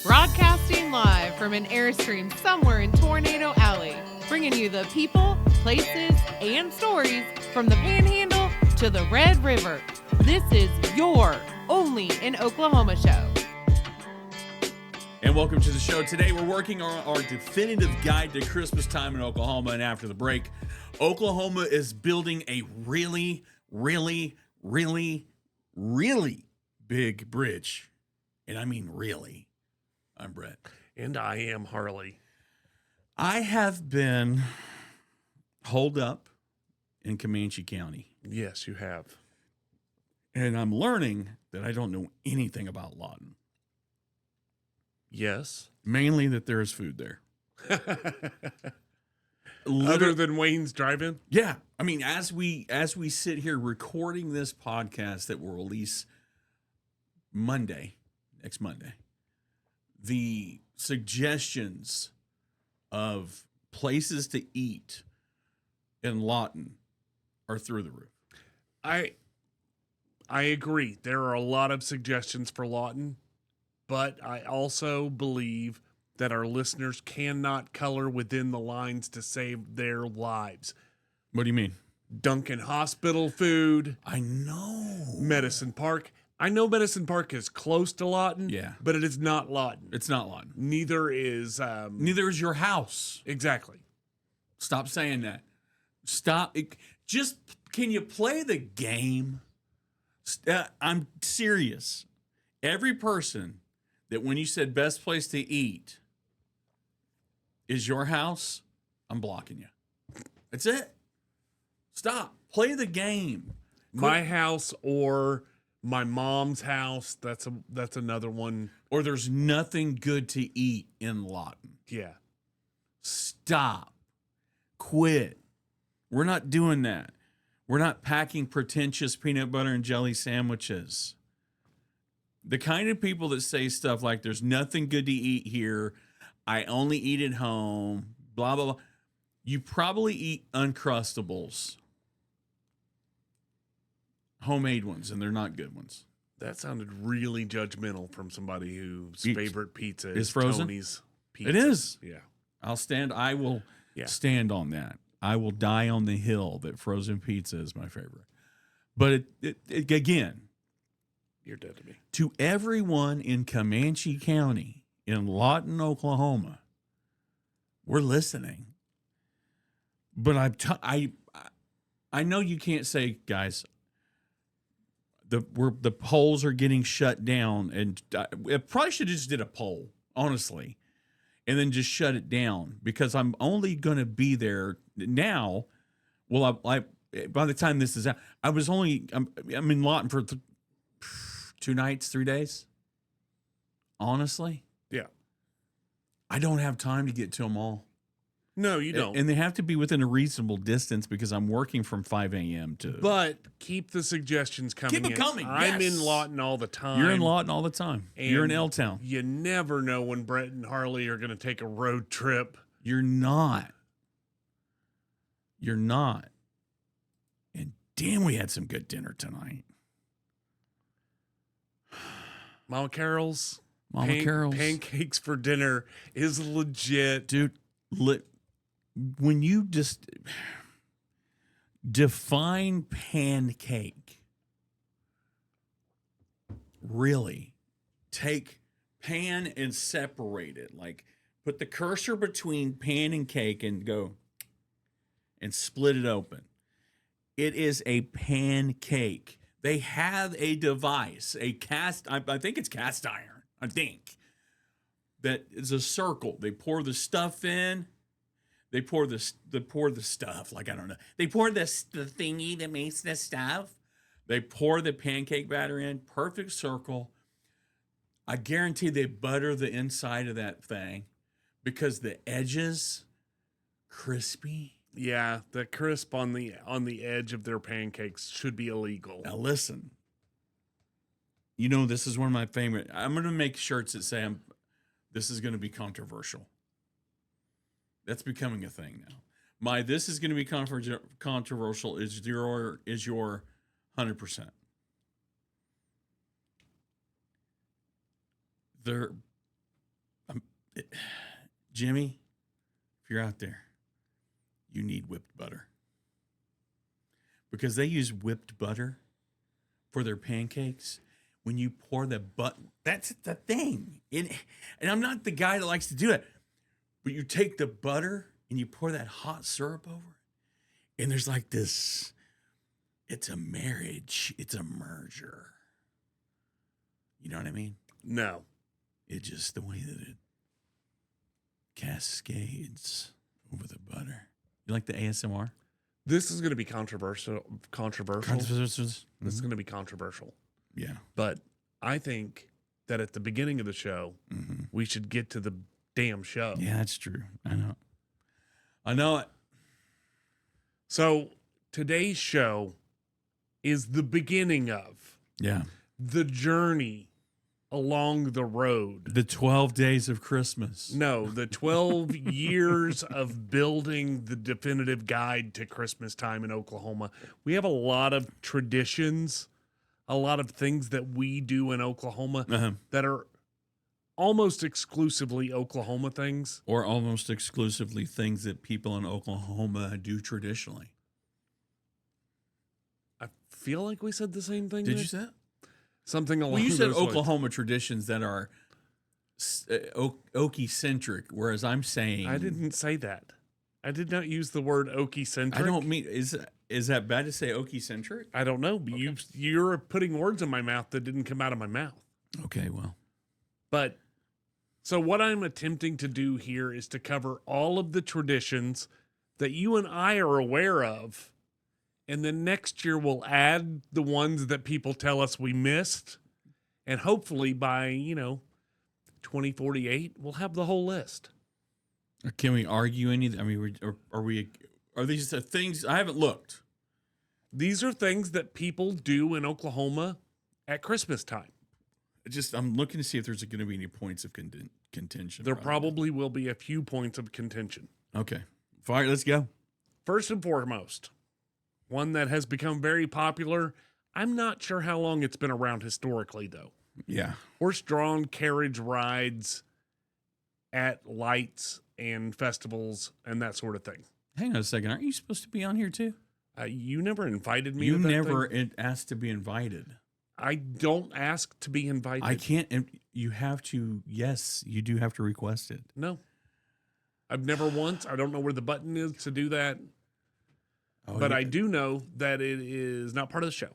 Broadcasting live from an Airstream somewhere in Tornado Alley, bringing you the people, places, and stories from the Panhandle to the Red River. This is your Only in Oklahoma show. And welcome to the show. Today we're working on our definitive guide to Christmas time in Oklahoma. And after the break, Oklahoma is building a really big bridge. And I mean really. I'm Brett. And I am Harley. I have been holed up in Comanche County. Yes, you have. And I'm learning that I don't know anything about Lawton. Yes. Mainly that there is food there. Other than Wayne's Drive-In? Yeah. I mean, as we sit here recording this podcast that will release next Monday, the suggestions of places to eat in Lawton are through the roof. I agree. There are a lot of suggestions for Lawton, but I also believe that our listeners cannot color within the lines to save their lives. What do you mean? Duncan Hospital food. I know. Medicine Park. I know Medicine Park is close to Lawton, Yeah. but it is not Lawton. It's not Lawton. Neither is your house. Exactly. Stop saying that. Stop. Just, can you play the game? I'm serious. Every person that when you said best place to eat is your house, I'm blocking you. That's it. Stop. Play the game. My house or my mom's house. That's another one. Or there's nothing good to eat in Lawton. Yeah. Stop. Quit. We're not doing that. We're not packing pretentious peanut butter and jelly sandwiches. The kind of people that say stuff like there's nothing good to eat here, I only eat at home, blah, blah, blah. You probably eat Uncrustables. Homemade ones, and they're not good ones. That sounded really judgmental from somebody whose favorite pizza is frozen. Tony's Pizza. It is. Yeah. I will stand on that. I will die on the hill that frozen pizza is my favorite. But it again, you're dead to me. To everyone in Comanche County, in Lawton, Oklahoma, we're listening. But I know you can't say, guys, the polls are getting shut down, and I probably should have just did a poll, honestly, and then just shut it down, because I'm only going to be there now. Well, I by the time this is out, I'm in Lawton for 2 nights, 3 days. Honestly, yeah, I don't have time to get to them all. No, you don't. And they have to be within a reasonable distance because I'm working from 5 a.m. to. But keep the suggestions coming. Keep it coming. I'm yes. in Lawton all the time. You're in Lawton all the time. You're in L-Town. You never know when Brett and Harley are going to take a road trip. You're not. You're not. And damn, we had some good dinner tonight. Mama Carol's pancakes for dinner is legit. Dude, when you just define pancake, really take pan and separate it. Like, put the cursor between pan and cake and go and split it open. It is a pancake. They have a device, I think it's cast iron, that is a circle. They pour the stuff in. They pour the stuff, like, I don't know. They pour the thingy that makes the stuff. They pour the pancake batter in, perfect circle. I guarantee they butter the inside of that thing because the edges crispy. Yeah, the crisp on the edge of their pancakes should be illegal. Now listen. You know, this is one of my favorite. I'm going to make shirts that say this is going to be controversial. That's becoming a thing now. This is going to be controversial is your 100%. Jimmy, if you're out there, you need whipped butter. Because they use whipped butter for their pancakes. When you pour the butter, that's the thing. And I'm not the guy that likes to do it. But you take the butter and you pour that hot syrup over it. And there's like this, it's a marriage. It's a merger. You know what I mean? No. It's just the way that it cascades over the butter. You like the ASMR? This is going to be controversial. This is going to be controversial. Yeah. But I think that at the beginning of the show, we should get to the damn show. Yeah, that's true. I know it. So today's show is the beginning of the journey along the road. The 12 days of Christmas. No, the 12 years of building the definitive guide to Christmas time in Oklahoma. We have a lot of traditions, a lot of things that we do in Oklahoma that are almost exclusively Oklahoma things. Or almost exclusively things that people in Oklahoma do traditionally. I feel like we said the same thing. Did you say that? Something along Well, you said those lines. Oklahoma traditions that are Okie-centric, whereas I'm saying... I didn't say that. I did not use the word Okie-centric. I don't mean... Is that bad to say Okie-centric? I don't know. But you're putting words in my mouth that didn't come out of my mouth. Okay, well. But, so what I'm attempting to do here is to cover all of the traditions that you and I are aware of. And then next year we'll add the ones that people tell us we missed. And hopefully by, 2048, we'll have the whole list. Can we argue anything? I mean, are these the things? I haven't looked. These are things that people do in Oklahoma at Christmas time. I'm looking to see if there's going to be any points of contention. There probably will be a few points of contention. Okay. Fire, let's go. First and foremost, one that has become very popular. I'm not sure how long it's been around historically, though. Yeah. Horse-drawn carriage rides at lights and festivals and that sort of thing. Hang on a second. Aren't you supposed to be on here too? You never invited me You to that never thing. asked to be invited. I don't ask to be invited. I can't. You have to. Yes, you do have to request it. No. I've never once. I don't know where the button is to do that. Oh, But yeah. I do know that it is not part of the show.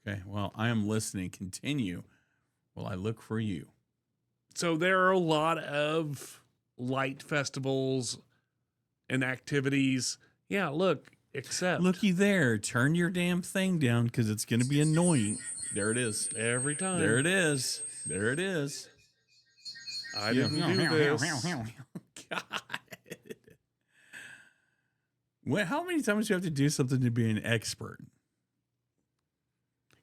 Okay. Well, I am listening. Continue while I look for you. So there are a lot of light festivals and activities. Yeah, look, except Looky there. Turn your damn thing down because it's going to be annoying. There it is. every time. There it is. There it is. I didn't do this. God. Well, how many times do you have to do something to be an expert?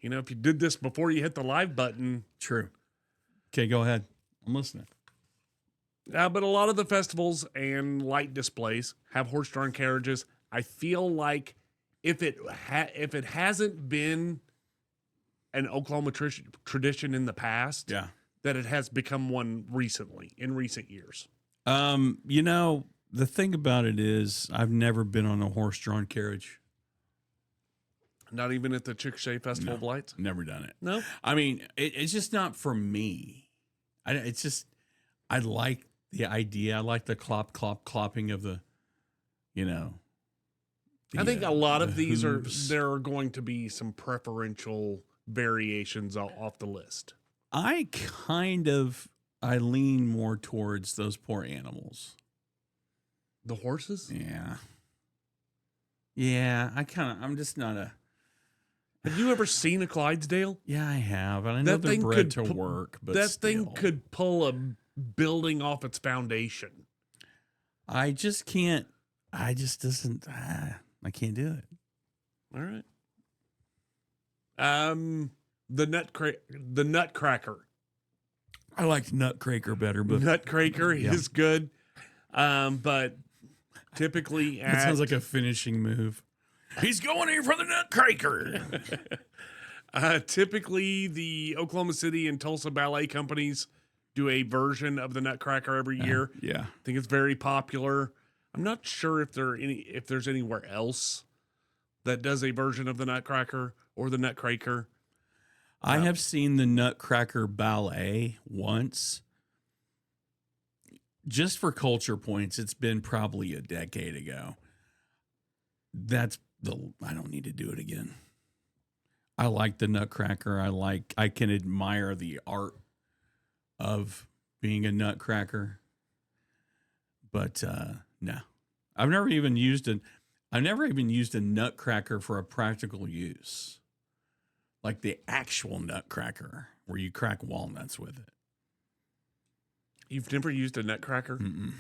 If you did this before you hit the live button. True. Okay, go ahead. I'm listening. But a lot of the festivals and light displays have horse-drawn carriages. I feel like if it hasn't been an Oklahoma tradition in the past, Yeah. that it has become one in recent years. The thing about it is I've never been on a horse-drawn carriage. Not even at the Chickasha Festival of Lights? Never done it. No? I mean, it's just not for me. I like the idea. I like the clopping of the, I think a lot of the these hooves. there are going to be some preferential variations off the list. I lean more towards those poor animals. The horses? Yeah. Yeah, I'm just not a... Have you ever seen a Clydesdale? Yeah, I have. And I know That they're thing bred could to pu- work, but That still. thing could pull a building off its foundation. I just can't... I can't do it. All right. The Nutcracker. I like Nutcracker better, but... Nutcracker Yeah. is good. But typically That sounds like a finishing move. He's going here for the Nutcracker. typically the Oklahoma City and Tulsa ballet companies do a version of the Nutcracker every year. Yeah. I think it's very popular. I'm not sure if there's anywhere else that does a version of the Nutcracker or the Nutcracker. I have seen the Nutcracker ballet once. Just for culture points, it's been probably a decade ago. I don't need to do it again. I like the Nutcracker. I can admire the art of being a Nutcracker. But no. I've never even used a Nutcracker for a practical use. Like the actual Nutcracker where you crack walnuts with it. You've never used a Nutcracker? Mm-mm.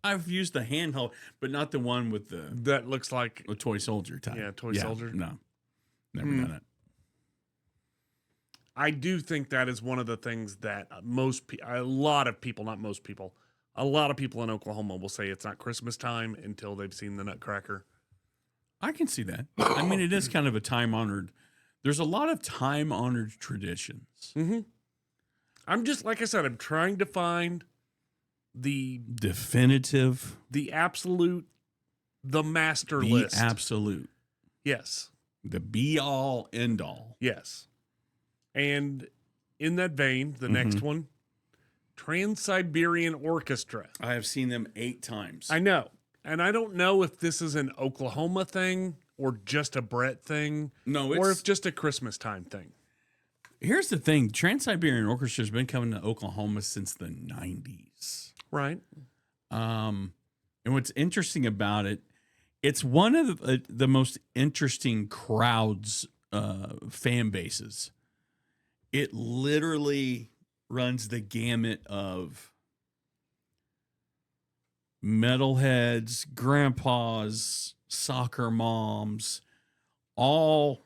I've used the handheld, but not the one with that looks like a toy soldier type. Yeah, toy soldier. No, never done it. I do think that is one of the things that a lot of people in Oklahoma will say it's not Christmas time until they've seen the Nutcracker. I can see that. I mean, it is kind of a time-honored. There's a lot of time-honored traditions. Mm-hmm. I'm just, like I said, I'm trying to find the definitive, the absolute, the master list. The absolute. Yes. The be-all, end-all. Yes. And in that vein, the next one, Trans-Siberian Orchestra. I have seen them 8 times. I know. And I don't know if this is an Oklahoma thing or just a Brett thing. No, or if just a Christmas time thing. Here's the thing. Trans-Siberian Orchestra has been coming to Oklahoma since the 90s. Right. And what's interesting about it, it's one of the most interesting crowds, fan bases. It literally runs the gamut of metalheads, grandpas, soccer moms, all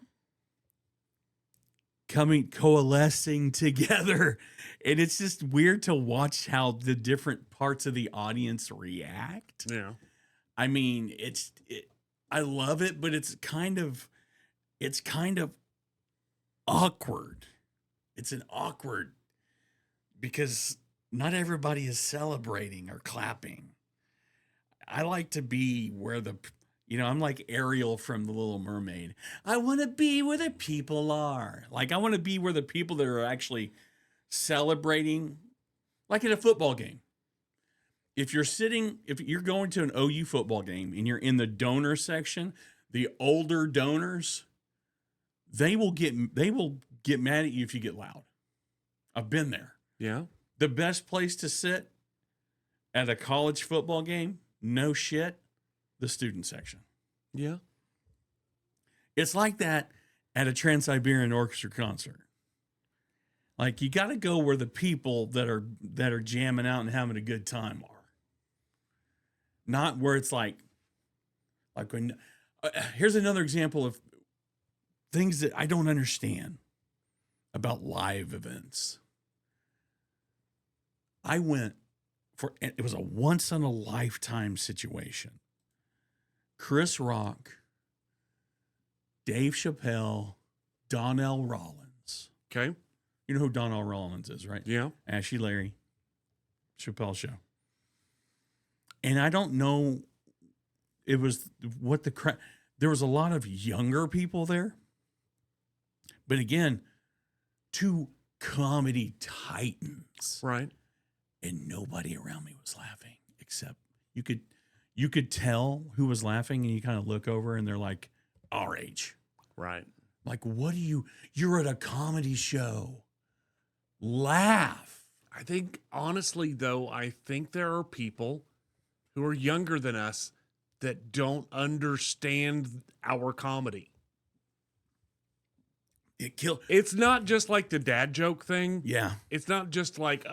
coalescing together. And it's just weird to watch how the different parts of the audience react. Yeah. I mean, I love it, but it's kind of awkward. It's an awkward because not everybody is celebrating or clapping. I like to be where I'm like Ariel from The Little Mermaid. I want to be where the people are. Like, I want to be where the people that are actually celebrating, like in a football game. If you're going to an OU football game and you're in the donor section, the older donors, they will get mad at you if you get loud. I've been there. Yeah. The best place to sit at a college football game, no shit, the student section. Yeah. It's like that at a Trans-Siberian Orchestra concert. Like, you got to go where the people that are jamming out and having a good time are. Not where it's like when here's another example of things that I don't understand about live events. I went it was a once in a lifetime situation. Chris Rock, Dave Chappelle, Donnell Rollins. Okay. You know who Donnell Rollins is, right? Yeah. Ashy Larry, Chappelle Show. And I don't know, it was what there was a lot of younger people there. But again, 2 comedy titans. Right. And nobody around me was laughing except you could tell who was laughing, and you kind of look over and they're like our age. Right. Like, you're at a comedy show. Laugh. I think, honestly, though, I think there are people who are younger than us that don't understand our comedy. It's not just like the dad joke thing. Yeah. It's not just like,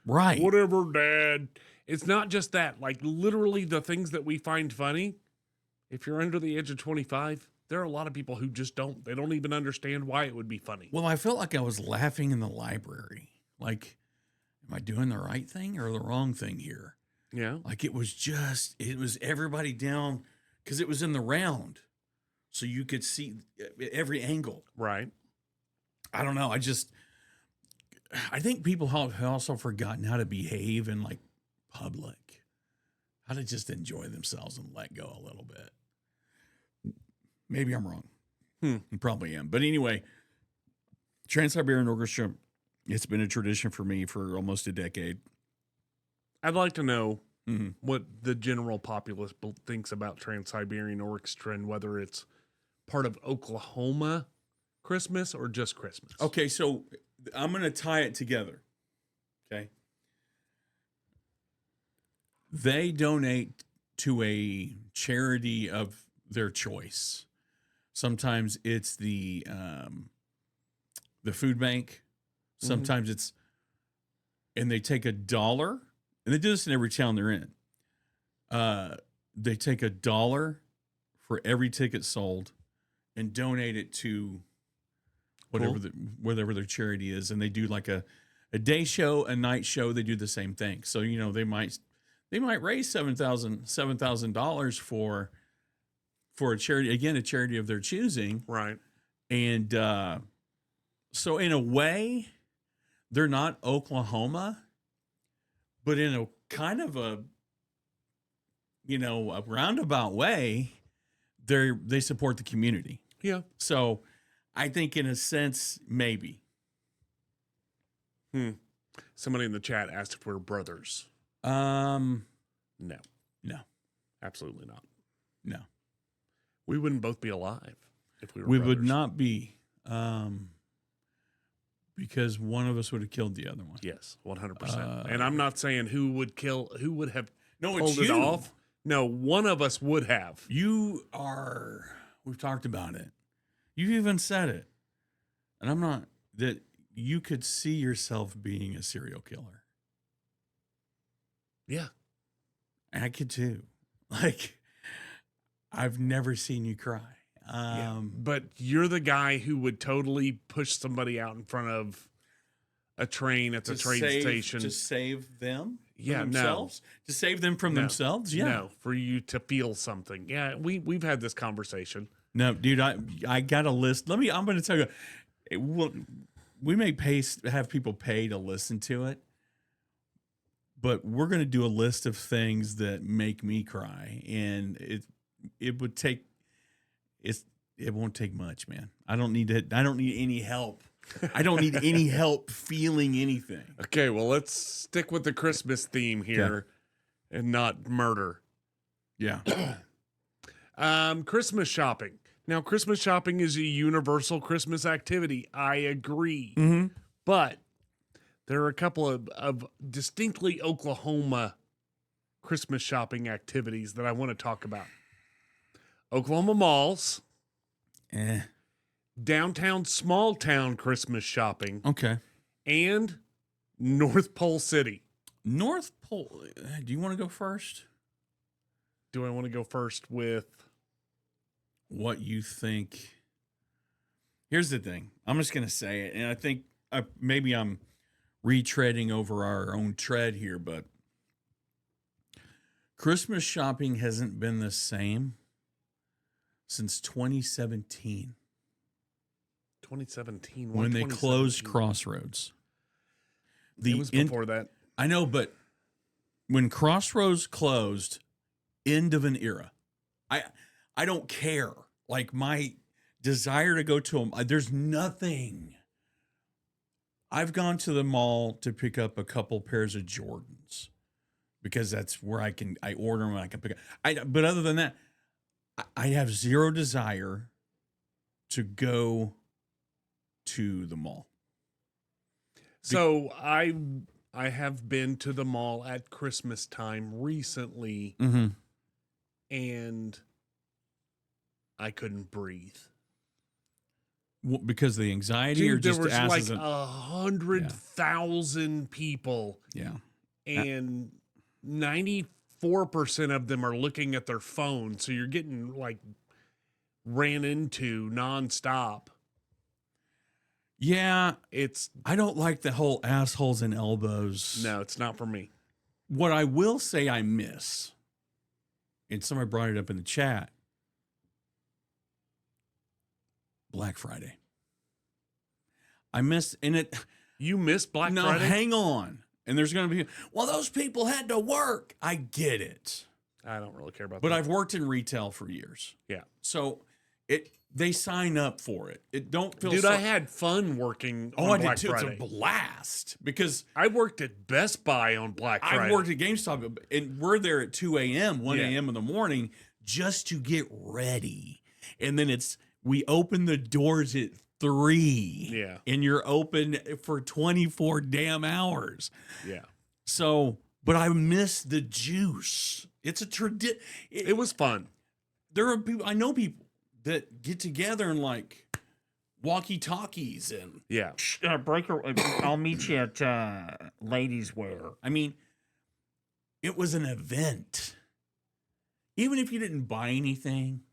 right. Whatever, dad. It's not just that. Like, literally the things that we find funny, if you're under the age of 25, there are a lot of people who just they don't even understand why it would be funny. Well, I felt like I was laughing in the library. Like, am I doing the right thing or the wrong thing here? Yeah. Like, it was everybody down because it was in the round. So you could see every angle. Right. I don't know. I think people have also forgotten how to behave in like public, how to just enjoy themselves and let go a little bit. Maybe I'm wrong. I probably am. But anyway, Trans-Siberian Orchestra, it's been a tradition for me for almost a decade. I'd like to know what the general populace thinks about Trans-Siberian Orchestra and whether it's part of Oklahoma Christmas or just Christmas. Okay, so I'm going to tie it together. Okay. They donate to a charity of their choice. Sometimes it's the food bank. Sometimes it's, and they take $1, and they do this in every town they're in. They take $1 for every ticket sold and donate it to whatever their charity is, and they do like a day show, a night show. They do the same thing. So they might raise $7,000 for a charity, again, a charity of their choosing, Right. And so in a way, they're not Oklahoma, but in a kind of a roundabout way, they support the community. Yeah. So I think in a sense, maybe. Somebody in the chat asked if we're brothers. No, No, absolutely not. no, We wouldn't both be alive if we were we brothers. would not be, because one of us would have killed the other one. Yes, 100%. And I'm not saying who would have No, pulled it's it you. off. No, one of us would have. We've talked about it. You even said it. And I'm not, that you could see yourself being a serial killer. Yeah. I could too. Like, I've never seen you cry. But you're the guy who would totally push somebody out in front of a train at the train station. To save them? Yeah, from themselves? To save them from themselves? Yeah. No, for you to feel something. Yeah, we've had this conversation. No, dude, I got a list. I'm going to tell you. We may have people pay to listen to it, but we're going to do a list of things that make me cry, and it won't take much, man. I don't need any help. I don't need any help feeling anything. Okay, well, let's stick with the Christmas theme here and not murder. Yeah. Christmas shopping. Now, Christmas shopping is a universal Christmas activity. I agree. But there are a couple of distinctly Oklahoma Christmas shopping activities that I want to talk about. Oklahoma malls. Downtown small town Christmas shopping. Okay. And North Pole City. North Pole. Do you want to go first? Do I want to go first with what you think? Here's the thing. I'm just going to say it, and I think maybe I'm retreading over our own tread here, but Christmas shopping hasn't been the same since 2017. 2017. When they closed Crossroads. It was before that. I know, but when Crossroads closed, end of an era. I don't care. Like, my desire to go to them, there's nothing. I've gone to the mall to pick up a couple pairs of Jordans because that's where I order them and I can pick up. But other than that, I have zero desire to go to the mall. So I have been to the mall at Christmas time recently, and I couldn't breathe. Because of the anxiety, or Dude, just there was like asses 100,000 people. Yeah. And 94% of them are looking at their phone. So you're getting like ran into nonstop. Yeah. I don't like the whole assholes and elbows. No, it's not for me. What I will say I miss, and somebody brought it up in the chat, Black Friday. I miss, and it. You missed Black No, Friday? hang on. And there's going to be, well, those people had to work. I get it. I don't really care about But that. I've worked in retail for years. Yeah. So they sign up for it. It don't feel Dude, I had fun working on I Black did too. Friday. It's a blast because I worked at Best Buy on Black Friday. I worked at GameStop and we're there at 2 a.m., 1 Yeah. a.m. in the morning just to get ready. And then we open the doors at 3. Yeah. And you're open for 24 damn hours. Yeah. So, but I miss the juice. It's a tradition. It was fun. There are people, I know people that get together and like walkie-talkies and Yeah. breaker. I'll meet you at ladies' wear. I mean, it was an event. Even if you didn't buy anything,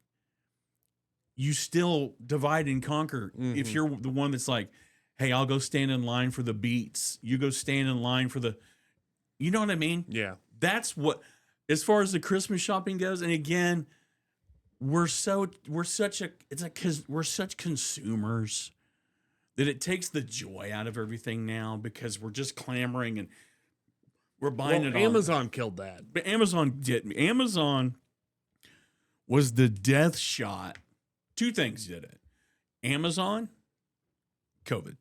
you still divide and conquer. If you're the one that's like, hey, I'll go stand in line for the beats. You go stand in line for the, you know what I mean? Yeah. That's what, as far as the Christmas shopping goes. And again, we're such consumers that it takes the joy out of everything now because we're just clamoring and we're buying it on Amazon killed that. But Amazon didn't. Amazon was the death shot. Two things did it. Amazon, COVID.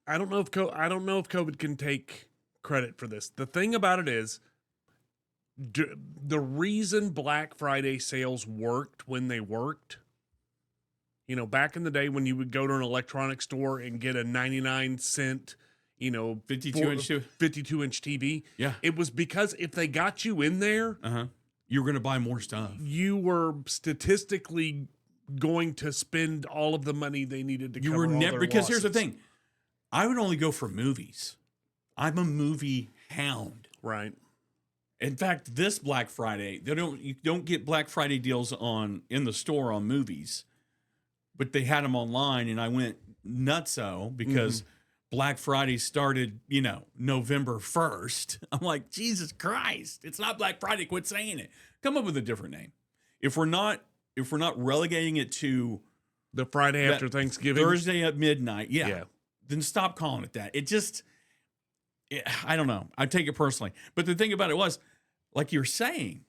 I don't know if COVID can take credit for this. The thing about it is, the reason Black Friday sales worked when they worked, you know, back in the day when you would go to an electronics store and get a 99-cent, 52-inch TV. Yeah. It was because if they got you in there, You were going to buy more stuff. you were statistically going to spend all of the money they needed to cover all their because here's the losses. thing. I would only go for movies. I'm a movie hound. Right. In fact, this Black Friday, you don't get Black Friday deals in the store on movies, but they had them online, and I went nutso because Black Friday started, November 1st. I'm like, Jesus Christ, it's not Black Friday. Quit saying it. Come up with a different name. If we're not relegating it to The Friday after Thanksgiving. Thursday at midnight, Yeah. then stop calling it that. I don't know. I take it personally. But the thing about it was, like you're saying,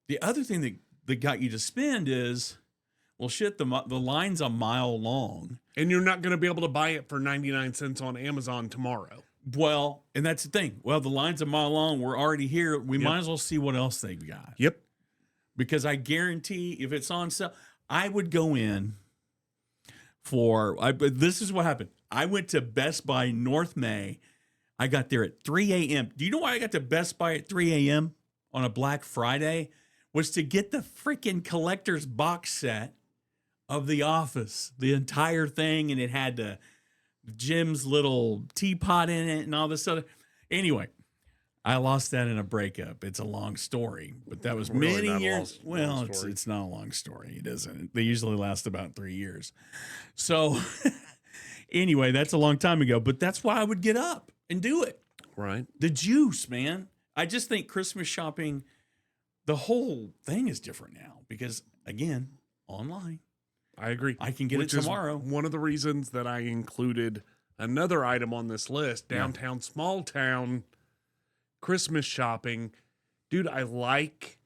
the other thing that got you to spend is, well, shit, the line's a mile long. And you're not going to be able to buy it for 99 cents on Amazon tomorrow. Well, and that's the thing. Well, the line's a mile long. We're already here. We might as well see what else they've got. Yep. Because I guarantee if it's on sale, I would go in but this is what happened. I went to Best Buy North May. I got there at 3 a.m. Do you know why I got to Best Buy at 3 a.m. on a Black Friday? Was to get the freaking collector's box set of The Office, the entire thing, and it had Jim's little teapot in it and all this other. Anyway, I lost that in a breakup. It's a long story, but that was Really many not a years. long story. It's not a long story. It isn't. They usually last about 3 years. So anyway, that's a long time ago, but that's why I would get up and do it. Right. The juice, man. I just think Christmas shopping, the whole thing is different now because, again, online. I agree. I can get Which it tomorrow. Is one of the reasons that I included another item on this list, downtown, small town Christmas shopping. Dude, I like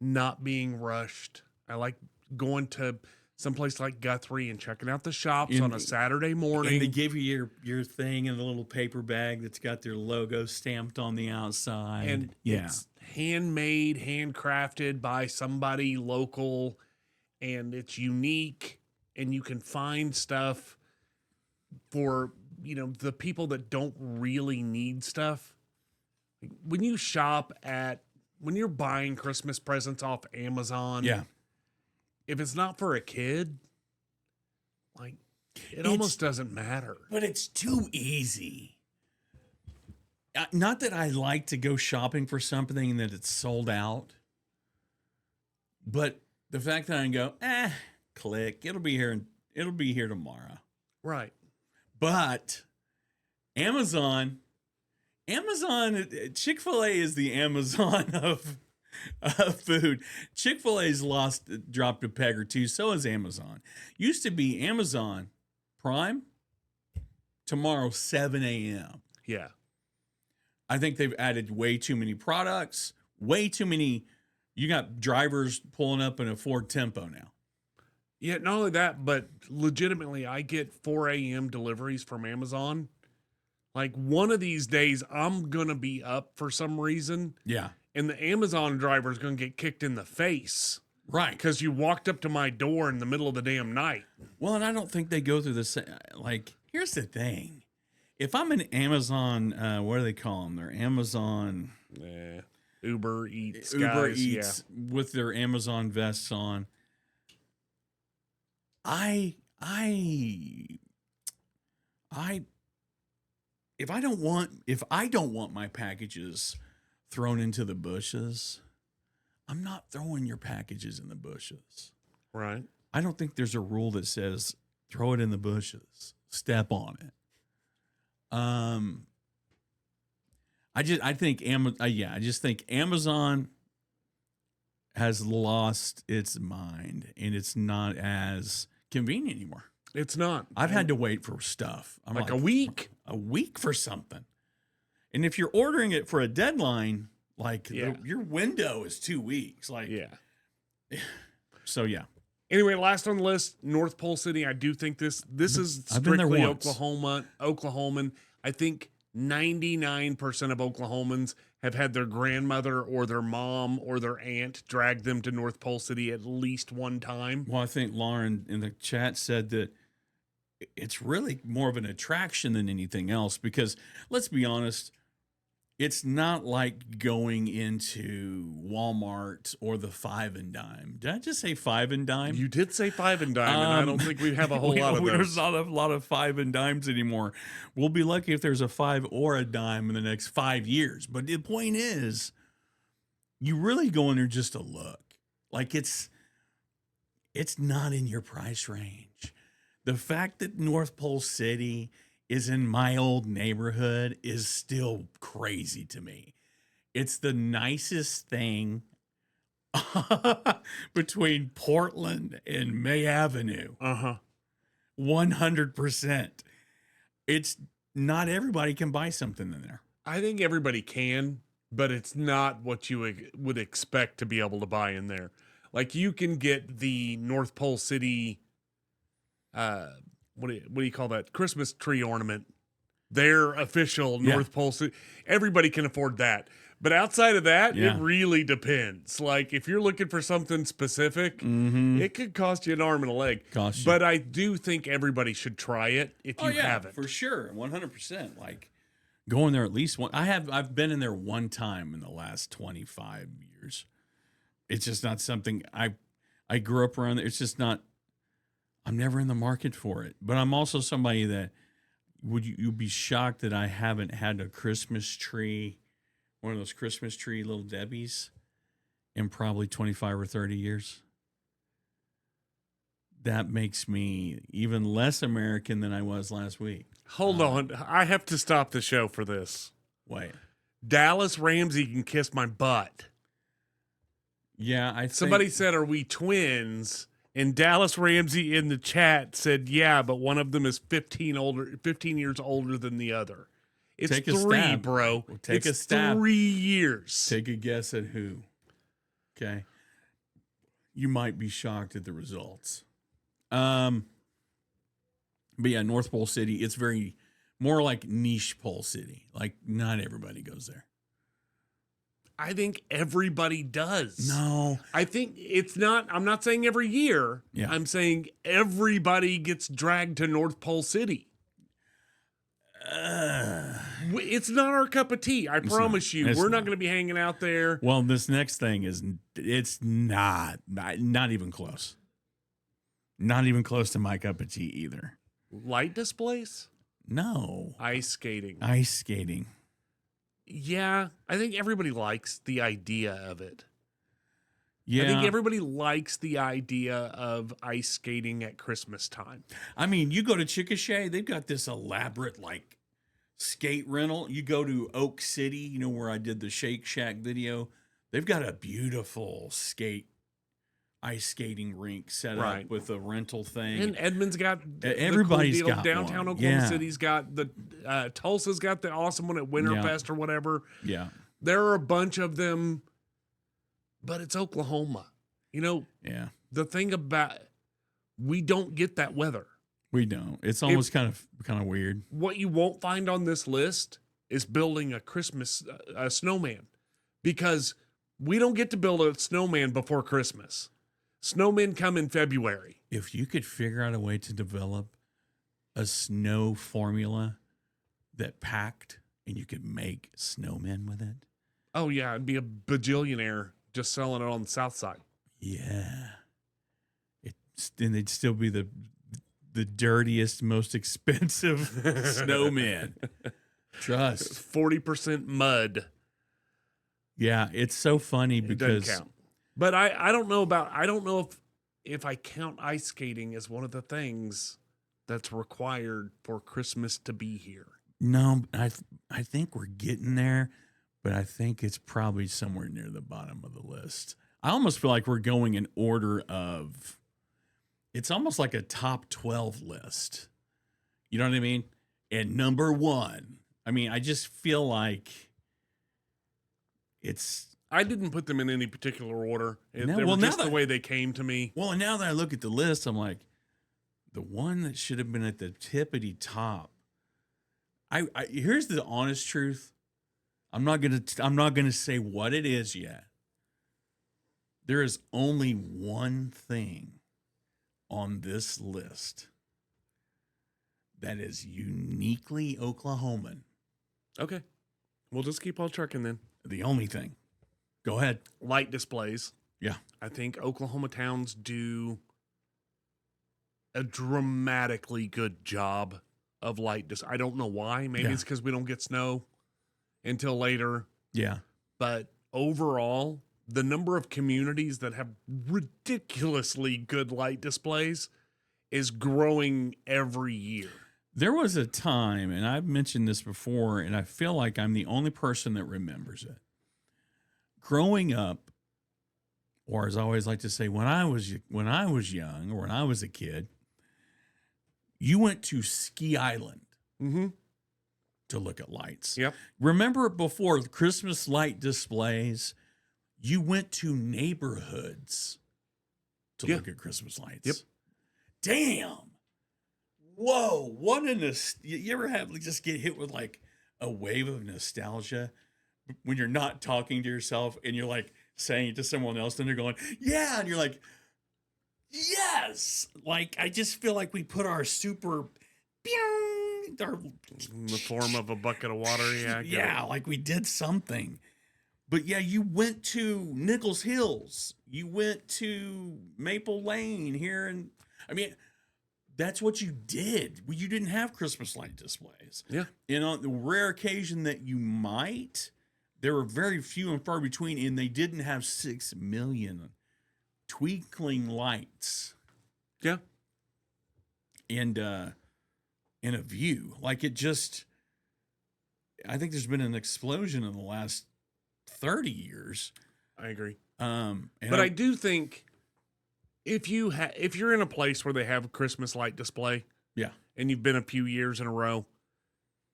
not being rushed. I like going to someplace like Guthrie and checking out the shops on a Saturday morning. And they give you your thing in a little paper bag that's got their logo stamped on the outside. And it's handmade, handcrafted by somebody local, and it's unique, and you can find stuff for, the people that don't really need stuff. When you when you're buying Christmas presents off Amazon, if it's not for a kid, like, it almost doesn't matter. But it's too easy. Not that I like to go shopping for something and that it's sold out, but the fact that I can go, click, it'll be here tomorrow. Right. But Amazon, Chick-fil-A is the Amazon of food. Chick-fil-A's dropped a peg or two. So is Amazon. Used to be Amazon Prime, tomorrow 7 a.m. Yeah. I think they've added way too many products, way too many. You got drivers pulling up in a Ford Tempo now. Yeah, not only that, but legitimately, I get 4 a.m. deliveries from Amazon. Like, one of these days, I'm going to be up for some reason, Yeah. and the Amazon driver is going to get kicked in the face. Right. Because you walked up to my door in the middle of the damn night. Well, and I don't think they go through the same. Like, here's the thing. If I'm an Amazon, what do they call them? They're Amazon. Uber Eats Uber guys, Eats with their Amazon vests on. If I don't want my packages thrown into the bushes, I'm not throwing your packages in the bushes. Right. I don't think there's a rule that says throw it in the bushes, step on it. I just think Amazon has lost its mind, and it's not as convenient anymore. It's not. I've had to wait for stuff. I'm like a week for something. And if you're ordering it for a deadline, like your window is 2 weeks. Like, so yeah. Anyway, last on the list, North Pole City. I do think this is strictly Oklahoman. I think 99% of Oklahomans have had their grandmother or their mom or their aunt drag them to North Pole City at least one time. Well, I think Lauren in the chat said that it's really more of an attraction than anything else, because let's be honest, it's not like going into Walmart or the Five and Dime. Did I just say Five and Dime? You did say Five and Dime, and I don't think we have a whole lot of those. There's not a lot of Five and Dimes anymore. We'll be lucky if there's a five or a dime in the next 5 years. But the point is, you really go in there just to look. Like, it's not in your price range. The fact that North Pole City is in my old neighborhood is still crazy to me. It's the nicest thing between Portland and May Avenue. 100%. It's not everybody can buy something in there. I think everybody can, but it's not what you would expect to be able to buy in there. Like, you can get the North Pole City, what do you call that? Christmas tree ornament. Their official North Pole City. Everybody can afford that. But outside of that, it really depends. Like, if you're looking for something specific, it could cost you an arm and a leg. But I do think everybody should try it if you haven't. For sure. 100%. Like, going there at least one. I've been in there one time in the last 25 years. It's just not something I grew up around there. It's just not, I'm never in the market for it. But I'm also somebody that, you'd be shocked that I haven't had a Christmas tree, one of those Christmas tree Little Debbies, in probably 25 or 30 years. That makes me even less American than I was last week. Hold on. I have to stop the show for this. Wait. Dallas Ramsey can kiss my butt. Yeah, somebody said, are we twins? And Dallas Ramsey in the chat said, yeah, but one of them is 15 years older than the other. It's take 3, stab. bro. Well, take it's a stab. 3 years. Take a guess at who. Okay. You might be shocked at the results. But yeah, North Pole City, it's very more like niche Pole City. Like, not everybody goes there. I think everybody does. No. I think I'm not saying every year. Yeah. I'm saying everybody gets dragged to North Pole City. It's not our cup of tea. I promise you. We're not going to be hanging out there. Well, this next thing it's not even close. Not even close to my cup of tea either. Light displays? No. Ice skating. Yeah, I think everybody likes the idea of it. Yeah. I think everybody likes the idea of ice skating at Christmas time. I mean, you go to Chickasha, they've got this elaborate, like, skate rental. You go to Oak City, where I did the Shake Shack video. They've got a beautiful skate, ice skating rink set Right. up with a rental thing. And Edmond's got Everybody's the cool deal. got Downtown one. Oklahoma Yeah. City's got the Tulsa's got the awesome one at Winterfest or whatever. Yeah. There are a bunch of them, but it's Oklahoma. Yeah. The thing about we don't get that weather. We don't. It's almost kind of weird. What you won't find on this list is building a Christmas snowman, because we don't get to build a snowman before Christmas. Snowmen come in February. If you could figure out a way to develop a snow formula that packed and you could make snowmen with it. Oh yeah, I'd be a bajillionaire just selling it on the south side. Yeah. And they'd still be the dirtiest, most expensive snowmen. Trust. 40% mud. Yeah, it's so funny It because doesn't count. But I don't know if I count ice skating as one of the things that's required for Christmas to be here. no, I think we're getting there, but I think it's probably somewhere near the bottom of the list. I almost feel like we're going in order of, it's almost like a top 12 list. You know what I mean? And number one, I mean, I just feel like it's, I didn't put them in any particular order. They No, were well, now just the that- way they came to me. well, and now that I look at the list, I'm like, the one that should have been at the tippity top. I here's the honest truth. I'm not gonna say what it is yet. There is only one thing on this list that is uniquely Oklahoman. Okay. We'll just keep on trucking then. The only thing. Go ahead. Light displays. Yeah. I think Oklahoma towns do a dramatically good job of light I don't know why. Maybe Yeah. it's because we don't get snow until later. Yeah. But overall, the number of communities that have ridiculously good light displays is growing every year. There was a time, and I've mentioned this before, and I feel like I'm the only person that remembers it. Growing up, or as I always like to say, when I was young or when I was a kid, you went to Ski Island Mm-hmm. to look at lights. Yep. Remember before Christmas light displays, you went to neighborhoods to Yeah. look at Christmas lights. Yep. Damn. Whoa. What you ever have just get hit with like a wave of nostalgia when you're not talking to yourself and you're like saying it to someone else and they're going, yeah. And you're like, yes. Like, I just feel like we put our super, In the form of a bucket of water. Yeah. I get yeah, it. like we did something. But yeah, you went to Nichols Hills. You went to Maple Lane here. And I mean, that's what you did. Well, you didn't have Christmas light displays. Yeah. And on the rare occasion that you might, there were very few and far between, and they didn't have 6 million twinkling lights. Yeah. And in a view, like it just, I think there's been an explosion in the last 30 years. I agree. And But I do think if you're in a place where they have a Christmas light display, yeah, and you've been a few years in a row,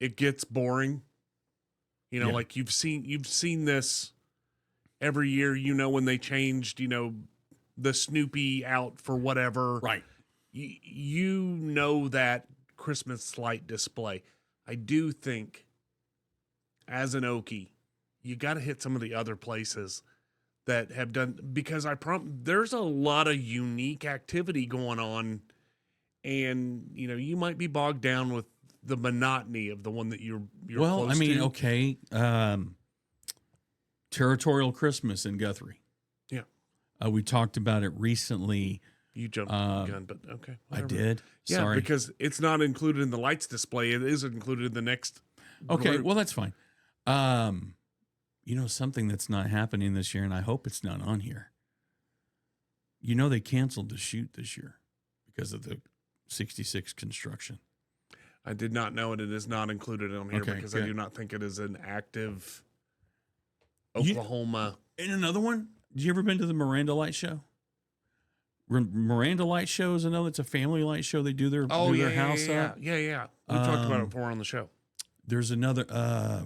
it gets boring. You know, Yeah. like you've seen this every year. You know, when they changed, the Snoopy out for whatever, right. You know that Christmas light display. I do think, as an Okie, you got to hit some of the other places that have done, because there's a lot of unique activity going on, and you might be bogged down with the monotony of the one that you're Well, close I mean, to. okay, Territorial Christmas in Guthrie. Yeah. We talked about it recently. You jumped the gun, but okay. I whatever. did. Yeah, Sorry. because it's not included in the lights display. It is included in the next Okay, group. well, that's fine. Something that's not happening this year, and I hope it's not on here. They canceled the shoot this year because of the 66 construction. I did not know it. It is not included on here Okay, because I good. do not think it is an active You- Oklahoma. And another one, have you ever been to the Miranda Light Show? Miranda Light Show is another. It's a family light show. They do their house up. Yeah. We talked about it before on the show. There's another.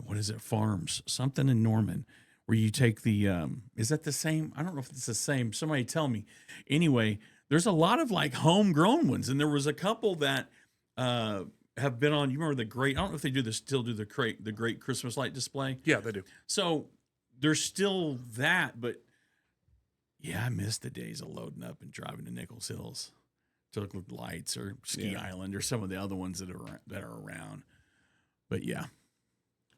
What is it? Farms something in Norman, where you take the. Is that the same? I don't know if it's the same. Somebody tell me. Anyway, there's a lot of like homegrown ones, and there was a couple that have been on. You remember the great? I don't know if they still do the great Christmas light display. Yeah, they do. So there's still that, but yeah, I miss the days of loading up and driving to Nichols Hills to look at lights or Ski Island or some of the other ones that are around. But yeah.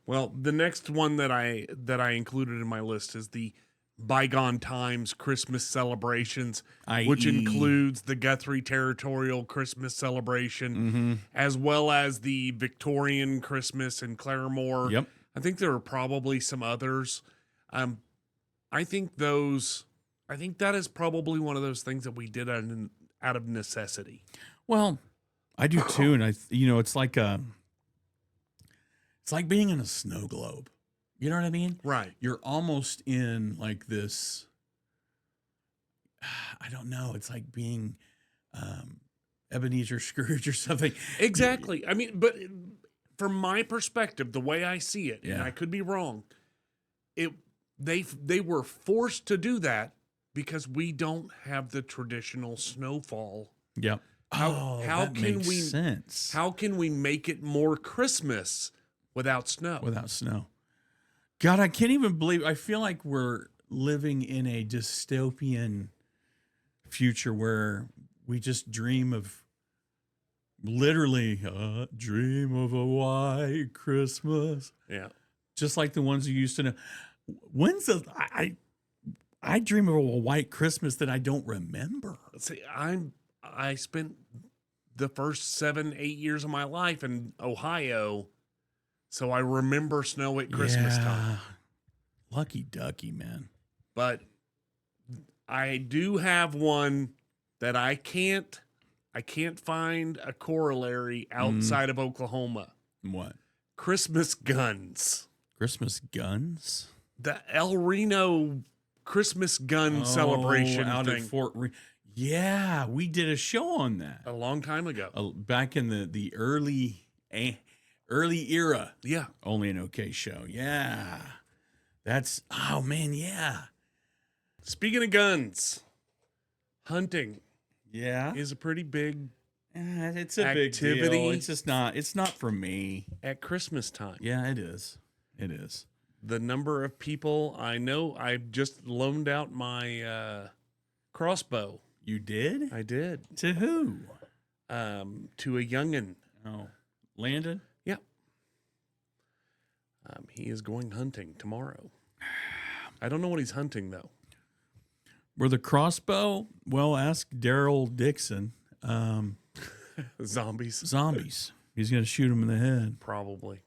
Well, the next one that I included in my list is the Bygone Times Christmas celebrations, which includes the Guthrie Territorial Christmas celebration, as well as the Victorian Christmas in Claremore. Yep. I think there are probably some others. I think that is probably one of those things that we did out of necessity. Well, I do too, and it's like being in a snow globe. You know what I mean? Right. You're almost in like this. I don't know. It's like being Ebenezer Scrooge or something. Exactly. I mean, but from my perspective, the way I see it, and I could be wrong, they were forced to do that because we don't have the traditional snowfall. Yep. How that can makes we sense? How can we make it more Christmas without snow? Without snow. God, I can't even believe. I feel like we're living in a dystopian future where we just dream of, literally, dream of a white Christmas. Yeah. Just like the ones you used to know. I dream of a white Christmas that I don't remember. See, I spent the first 7-8 years of my life in Ohio, so I remember snow at Christmas time. Lucky ducky, man. But I do have one that I can't find a corollary outside of Oklahoma. What? Christmas guns. Christmas guns? The El Reno Christmas gun celebration out thing. at Fort Reno. Yeah, we did a show on that A long time ago. back in the early era. Yeah. Only an okay show. Yeah, oh man, yeah. Speaking of guns, hunting Yeah, is a pretty big it's a activity. big deal. It's just not. It's not for me. at Christmas time. Yeah, it is. It is. The number of people I know, I just loaned out my crossbow. You did? I did. To who? To a youngin'. Oh, Landon. Yeah. He is going hunting tomorrow. I don't know what he's hunting though. Were the crossbow? Well, ask Daryl Dixon. Zombies, Zombies. He's going to shoot him in the head. probably.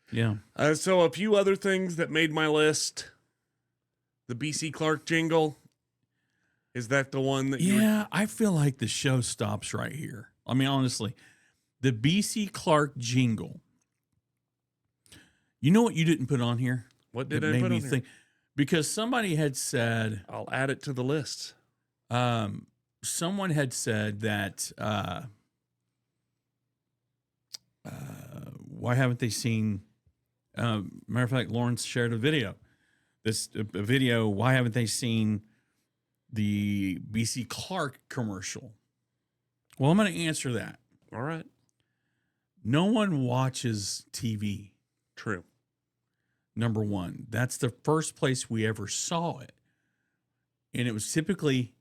Yeah. So a few other things that made my list. The BC Clark jingle. Is that the one that you? Yeah, I feel like the show stops right here. I mean, honestly, the BC Clark jingle. You know what you didn't put on here? What did That I made put me on here? think? Because somebody had said, I'll add it to the list. someone had said that, why haven't they seen? Matter of fact, Lawrence shared a video. A video. Why haven't they seen the BC Clark commercial? Well, I'm going to answer that. All right. No one watches TV. True. Number one, that's the first place we ever saw it, and it was typically,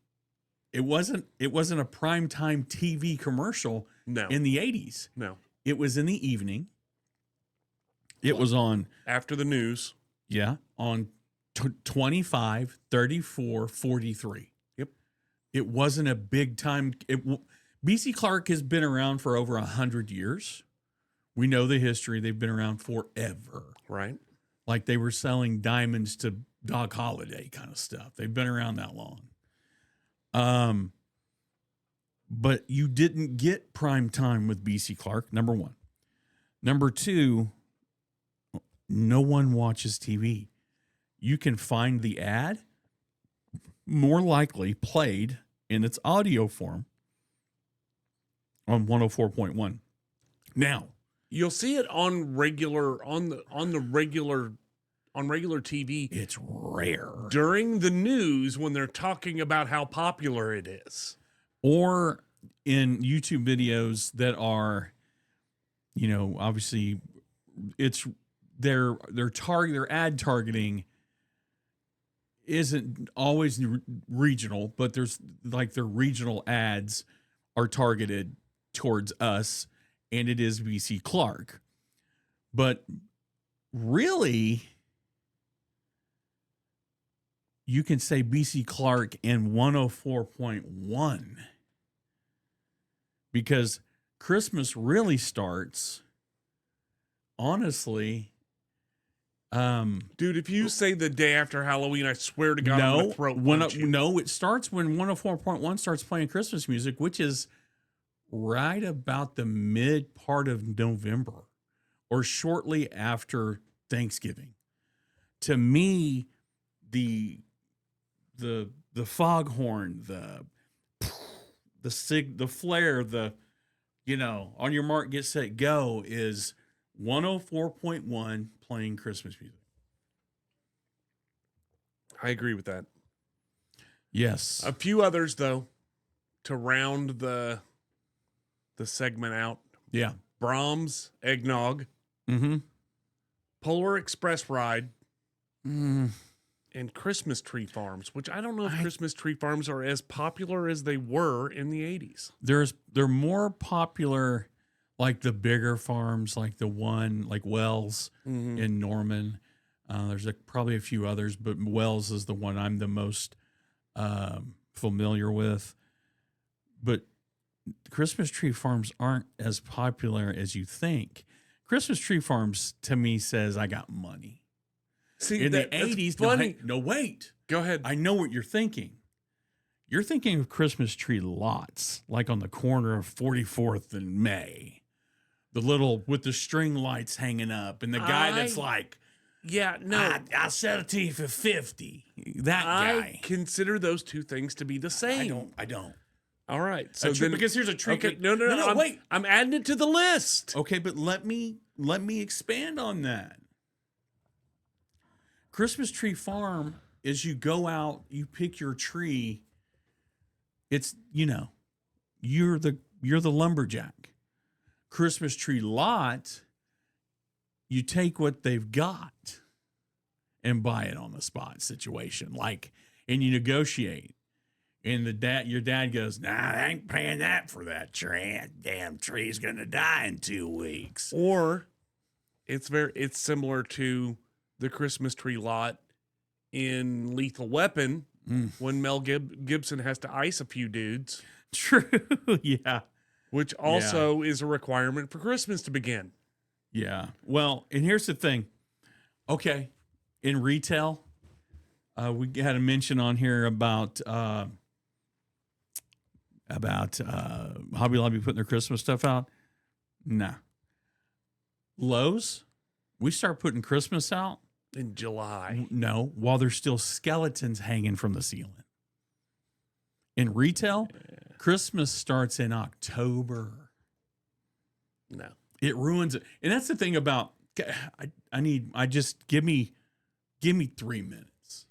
it wasn't a primetime TV commercial. No. In the 80s. No. It was in the evening. It was on, After the news. yeah, on 25, 34, 43. Yep. It wasn't a big time. BC Clark has been around for over 100 years. We know the history. They've been around forever. Right. Like they were selling diamonds to Doc Holliday kind of stuff. They've been around that long. But you didn't get prime time with BC Clark, number one. Number two, no one watches TV. You can find the ad more likely played in its audio form on 104.1. Now, you'll see it on regular TV. it's rare. During the news when they're talking about how popular it is. Or in YouTube videos that are, obviously it's their ad targeting isn't always regional, but there's like their regional ads are targeted towards us, and it is BC Clark. But really, you can say BC Clark and 104.1 because Christmas really starts, honestly. Dude, if you say the day after Halloween, I swear to God, I'm gonna throat punch you. No, it starts when 104.1 starts playing Christmas music, which is right about the mid part of November or shortly after Thanksgiving. To me, the foghorn, the flare, on your mark, get set, go is 104.1 playing Christmas music. I agree with that. Yes. A few others though, to round the segment out. Yeah. Brahms Eggnog. Mm-hmm. Polar Express Ride. Mm. And Christmas Tree Farms, which I don't know if Christmas Tree Farms are as popular as they were in the 80s. They're more popular, like the bigger farms, like the one like Wells in Norman. There's probably a few others, but Wells is the one I'm the most familiar with. But Christmas Tree Farms aren't as popular as you think. Christmas Tree Farms to me says I got money. See, in the 80s, funny. No, wait. Go ahead. I know what you're thinking. You're thinking of Christmas tree lots, like on the corner of 44th and May. The little, with the string lights hanging up, and the guy that's like, yeah, no. I'll sell it to you for 50. That guy. I consider those two things to be the same. I don't. All right. So then, because here's a trick. Okay, no, wait. I'm adding it to the list. Okay, but let me expand on that. Christmas Tree Farm is you go out, you pick your tree. It's, you're the lumberjack. Christmas Tree Lot, you take what they've got and buy it on the spot situation. And you negotiate. And your dad goes, nah, I ain't paying that for that tree. That damn tree's gonna die in 2 weeks. Or it's similar to the Christmas Tree Lot in Lethal Weapon when Mel Gibson has to ice a few dudes. True, yeah. Which also is a requirement for Christmas to begin. Yeah. Well, and here's the thing. Okay, in retail, we had a mention on here about Hobby Lobby putting their Christmas stuff out. Nah. Lowe's, we start putting Christmas out in July. No, while there's still skeletons hanging from the ceiling. In retail, Christmas starts in October. No. It ruins it. And that's the thing about give me 3 minutes.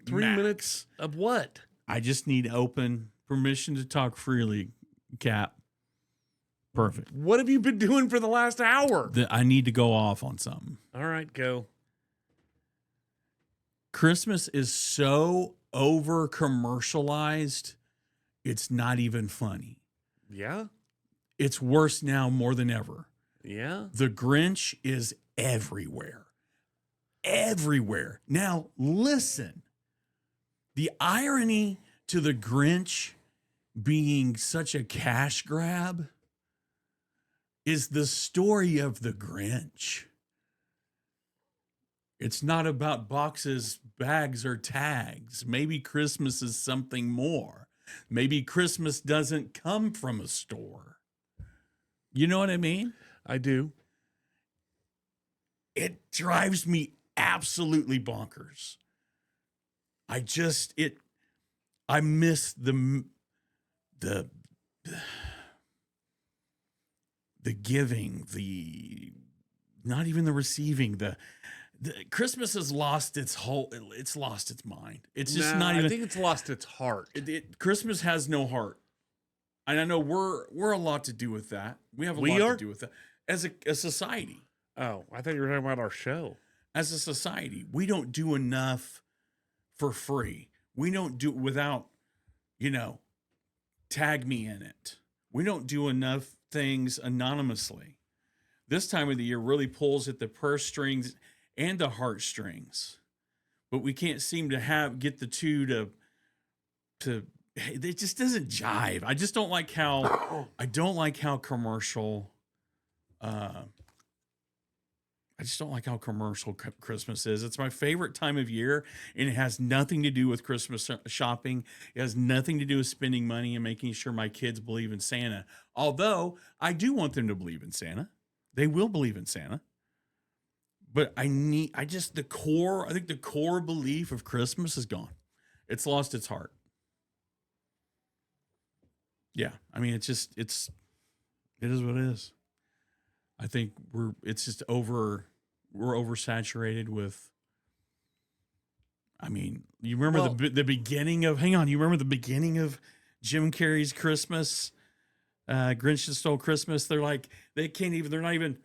3 minutes of what? I just need open permission to talk freely, Cap. Perfect. What have you been doing for the last hour? I need to go off on something. All right, go. Christmas is so over commercialized, it's not even funny. Yeah? It's worse now more than ever. Yeah? The Grinch is everywhere. Everywhere. Now, listen. The irony to the Grinch being such a cash grab is the story of the Grinch. It's not about boxes, bags, or tags. Maybe Christmas is something more. Maybe Christmas doesn't come from a store. You know what I mean? I do. It drives me absolutely bonkers. I miss the giving, the not even the receiving, the Christmas has lost it's lost its mind. It's just not even. I think it's lost its heart. Christmas has no heart. And I know we're a lot to do with that. We have a lot to do with that as a society. Oh, I thought you were talking about our show. As a society, we don't do enough for free. We don't do without, tag me in it. We don't do enough things anonymously. This time of the year really pulls at the purse strings and the heartstrings, but we can't seem to get the two to. It just doesn't jive. I just don't like how commercial. I just don't like how commercial Christmas is. It's my favorite time of year, and it has nothing to do with Christmas shopping. It has nothing to do with spending money and making sure my kids believe in Santa. Although I do want them to believe in Santa. They will believe in Santa. But I think the core belief of Christmas is gone. It's lost its heart. Yeah. I mean, it is what it is. I think we're oversaturated with. I mean, you remember the beginning of? Hang on, you remember the beginning of Jim Carrey's Christmas? Grinch that Stole Christmas. They're like they can't even. They're not even.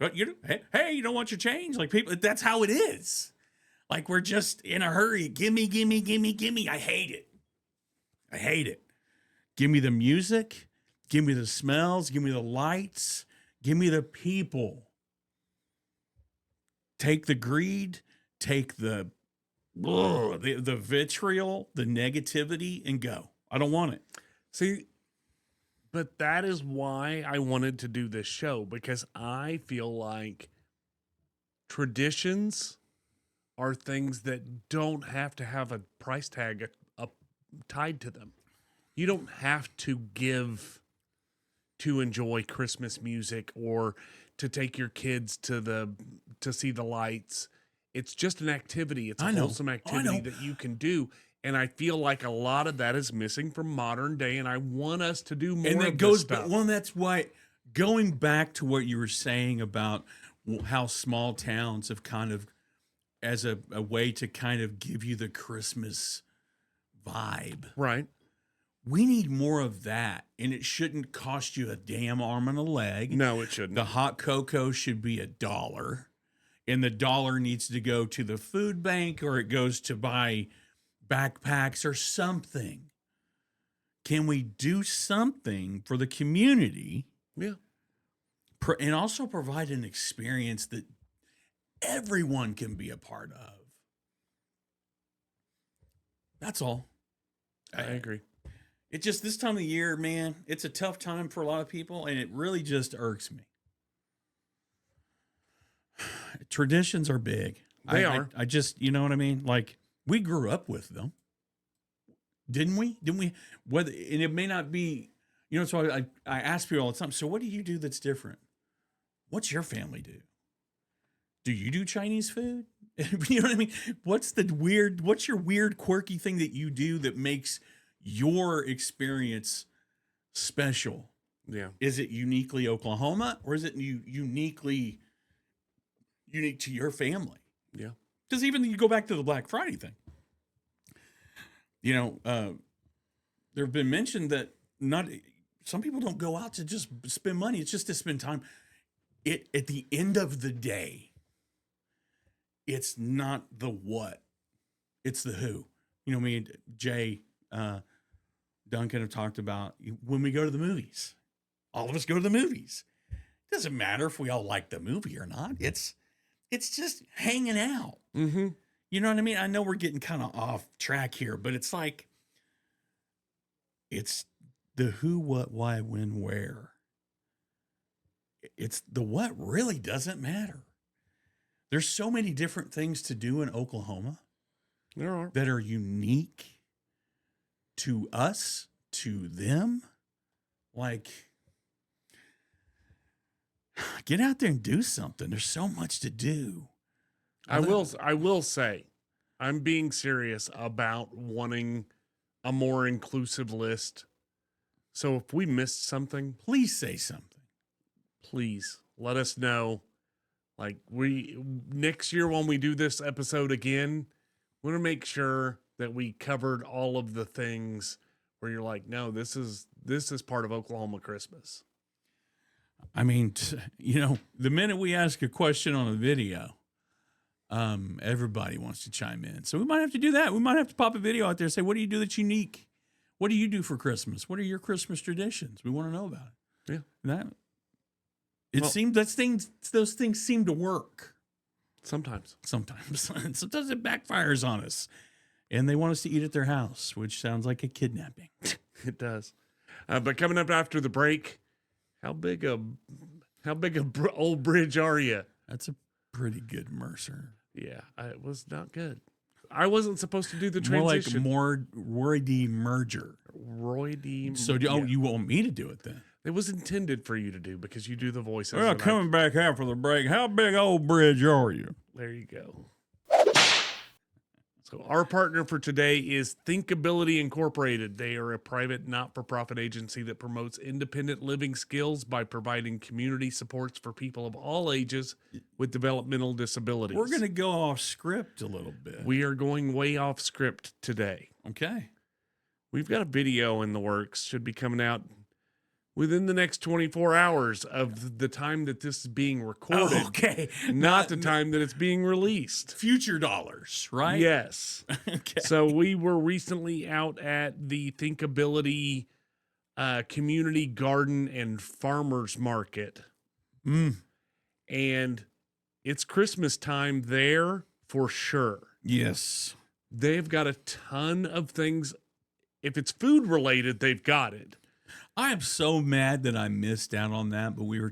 Hey, you don't want your change? Like people. That's how it is. Like we're just in a hurry. Gimme. I hate it. Give me the music. Give me the smells. Give me the lights. Give me the people. Take the greed, take the vitriol, the negativity, and go. I don't want it. See, but that is why I wanted to do this show, because I feel like traditions are things that don't have to have a price tag tied to them. You don't have to give to enjoy Christmas music or to take your kids to see the lights. It's just an activity. It's a wholesome activity that you can do. And I feel like a lot of that is missing from modern day, and I want us to do more of this stuff. Well, that's why, going back to what you were saying about how small towns have kind of, as a way to kind of give you the Christmas vibe. Right. We need more of that, and it shouldn't cost you a damn arm and a leg. No, it shouldn't. The hot cocoa should be $1, and the dollar needs to go to the food bank, or it goes to buy backpacks or something. Can we do something for the community? Yeah. And also provide an experience that everyone can be a part of. That's all. I agree. It just, this time of year, man, it's a tough time for a lot of people, and it really just irks me. Traditions are big. They are. I just, you know what I mean? Like, we grew up with them. Didn't we? And it may not be, so I ask people all the time, so what do you do that's different? What's your family do? Do you do Chinese food? You know what I mean? What's your weird, quirky thing that you do that makes your experience special? Yeah. Is it uniquely Oklahoma, or is it unique to your family? Yeah. Because even you go back to the Black Friday thing, there have been mentioned that some people don't go out to just spend money. It's just to spend time. At the end of the day, it's not the what, it's the who. Me and Jay Duncan have talked about when we go to the movies. All of us go to the movies. It doesn't matter if we all like the movie or not. It's just hanging out. Mm-hmm. You know what I mean? I know we're getting kind of off track here, but it's like, it's the who, what, why, when, where. It's the what really doesn't matter. There's so many different things to do in Oklahoma. There are. That are unique to us, to them. Like, get out there and do something. There's so much to do. I will say, I'm being serious about wanting a more inclusive list So if we missed something, Please say something. please let us know. Like next year when we do this episode again, we want to make sure that we covered all of the things where you're like, no, this is part of Oklahoma Christmas. I mean, the minute we ask a question on a video, everybody wants to chime in. So we might have to do that. We might have to pop a video out there and say, what do you do that's unique? What do you do for Christmas? What are your Christmas traditions? We want to know about it. Yeah. Seems those things seem to work. Sometimes. Sometimes it backfires on us. And they want us to eat at their house, which sounds like a kidnapping. It does. But coming up after the break, how big a old bridge are you? That's a pretty good Mercer. Yeah, it was not good. I wasn't supposed to do the transition. More like Roy D. Merger. Roy D. So you want me to do it then? It was intended for you to do because you do the voices. Well, coming back after the break, how big old bridge are you? There you go. So our partner for today is Thinkability Incorporated. They are a private, not-for-profit agency that promotes independent living skills by providing community supports for people of all ages with developmental disabilities. We're going to go off script a little bit. We are going way off script today. Okay. We've got a video in the works. Should be coming out within the next 24 hours of the time that this is being recorded. Oh, okay. Not the time that it's being released. Future dollars, right? Yes. Okay. So we were recently out at the Thinkability Community Garden and Farmers Market. And it's Christmas time there for sure. Yes. They've got a ton of things. If it's food related, they've got it. I am so mad that I missed out on that, but we were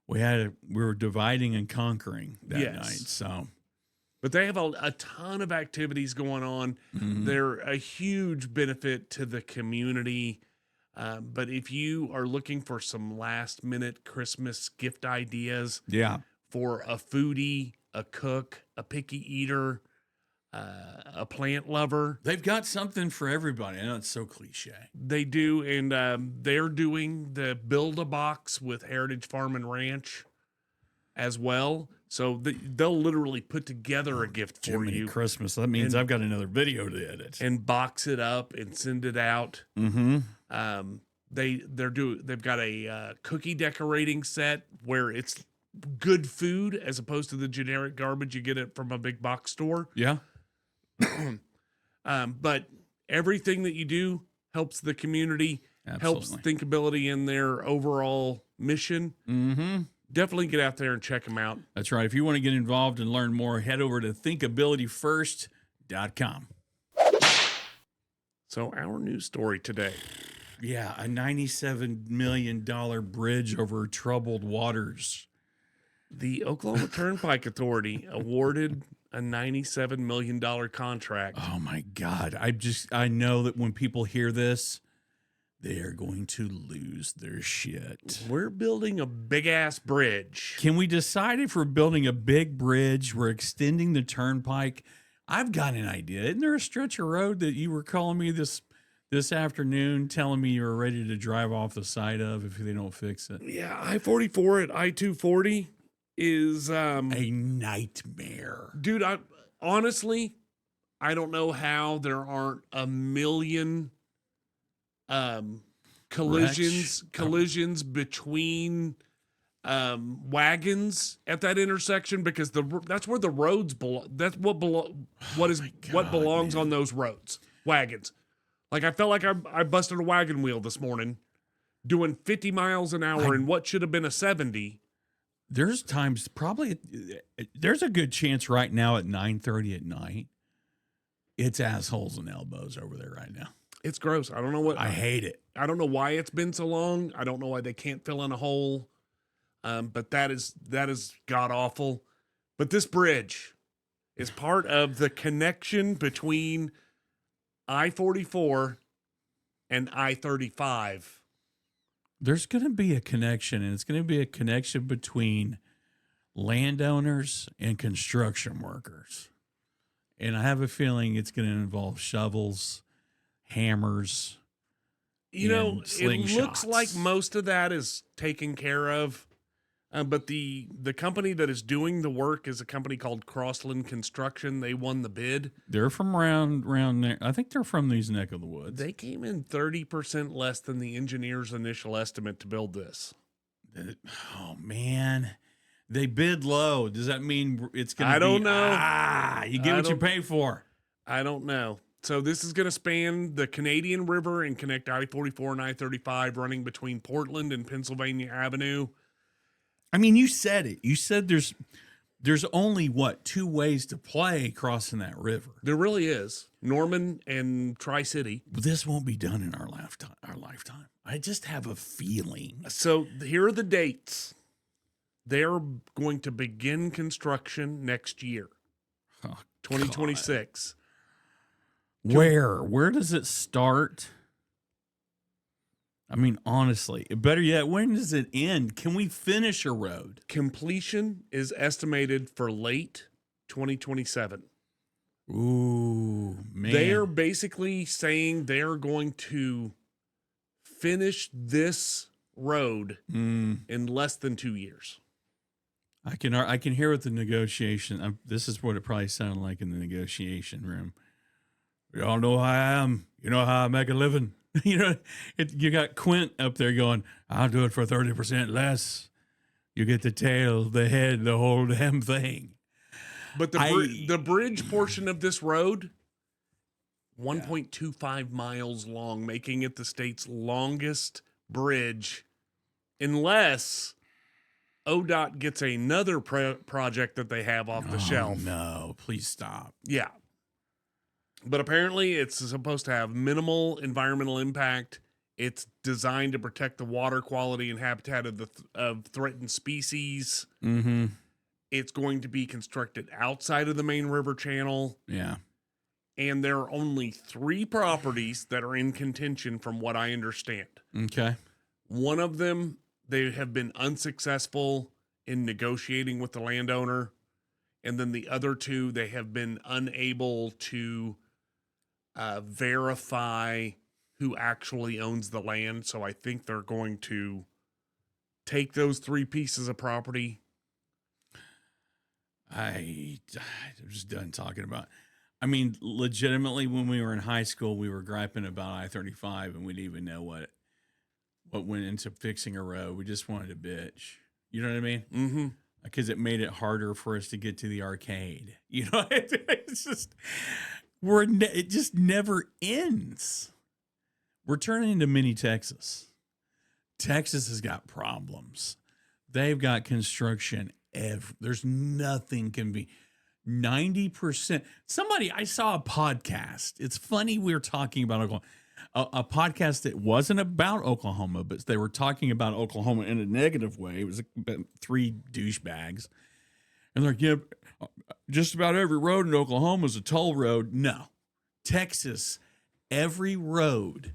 we were dividing and conquering that night. So, but they have a ton of activities going on. Mm-hmm. They're a huge benefit to the community. But if you are looking for some last minute Christmas gift ideas, for a foodie, a cook, a picky eater, a plant lover, they've got something for everybody. I know it's so cliche. They do, and they're doing the Build-A-Box with Heritage Farm and Ranch as well. So they'll literally put together a gift for you. Christmas. That means I've got another video to edit. And box it up and send it out. Mm-hmm. They've got a cookie decorating set where it's good food as opposed to the generic garbage you get it from a big box store. Yeah. But everything that you do helps the community, helps Thinkability in their overall mission. Mm-hmm. Definitely get out there and check them out. That's right. If you want to get involved and learn more, head over to thinkabilityfirst.com. So our news story today. Yeah, a $97 million bridge over troubled waters. The Oklahoma Turnpike Authority awarded a $97 million contract. Oh my God. I know that when people hear this, they are going to lose their shit. We're building a big ass bridge. Can we decide if we're building a big bridge? We're extending the turnpike. I've got an idea. Isn't there a stretch of road that you were calling me this afternoon, telling me you were ready to drive off the side of if they don't fix it? Yeah, I-44 at I-240 is a nightmare. Dude, honestly, I don't know how there aren't a million collisions between wagons at that intersection, because that's where the roads belong. That's what belongs on those roads. Wagons. Like, I felt like I busted a wagon wheel this morning doing 50 miles an hour in what should have been a 70. There's times, there's a good chance right now at 9:30 at night, it's assholes and elbows over there right now. It's gross. I don't know what. I hate it. I don't know why it's been so long. I don't know why they can't fill in a hole. But that is god awful. But this bridge is part of the connection between I-44 and I-35. There's going to be a connection, and it's going to be a connection between landowners and construction workers. And I have a feeling it's going to involve shovels, hammers, You know, in it looks like slingshots. most of that is taken care of. But the company that is doing the work is a company called Crossland Construction. They won the bid. They're from around there. I think they're from these neck of the woods. They came in 30% less than the engineer's initial estimate to build this. Oh man, they bid low. Does that mean it's going to? I don't know. You get what you pay for. I don't know. So this is going to span the Canadian River and connect I-44 and I-35, running between Portland and Pennsylvania Avenue. I mean, you said it. You said there's only two ways to play crossing that river. There really is. Norman and Tri-City. But this won't be done in our lifetime. I just have a feeling. So here are the dates. They're going to begin construction next year, Oh, 2026. God. Where does it start? I mean, honestly, better yet, when does it end? Can we finish a road? Completion is estimated for late 2027. Ooh, man. They're basically saying they're going to finish this road in less than 2 years. I can hear what the negotiation. This is what it probably sounded like in the negotiation room. Y'all know how I am. You know how I make a living. You got Quint up there going, I'll do it for 30% less. You get the tail, the head, the whole damn thing. But the bridge portion of this road, 1.25 miles long, making it the state's longest bridge, unless ODOT gets another project that they have off the shelf. No, please stop. Yeah. But apparently it's supposed to have minimal environmental impact. It's designed to protect the water quality and habitat of threatened species. Mm-hmm. It's going to be constructed outside of the main river channel. Yeah. And there are only 3 properties that are in contention from what I understand. Okay. One of them, they have been unsuccessful in negotiating with the landowner. And then the other 2, they have been unable to verify who actually owns the land. So I think they're going to take those 3 pieces of property. I'm just done talking about. I mean, legitimately, when we were in high school, we were griping about I-35, and we didn't even know what went into fixing a road. We just wanted to bitch. You know what I mean? Mm-hmm. Because it made it harder for us to get to the arcade. You know, it's just it just never ends. We're turning into mini Texas. Texas has got problems. They've got construction. There's nothing can be 90%. I saw a podcast. It's funny we're talking about Oklahoma. A podcast that wasn't about Oklahoma, but they were talking about Oklahoma in a negative way. It was about 3 douchebags. And they're like, yeah, just about every road in Oklahoma is a toll road. No. Texas, every road,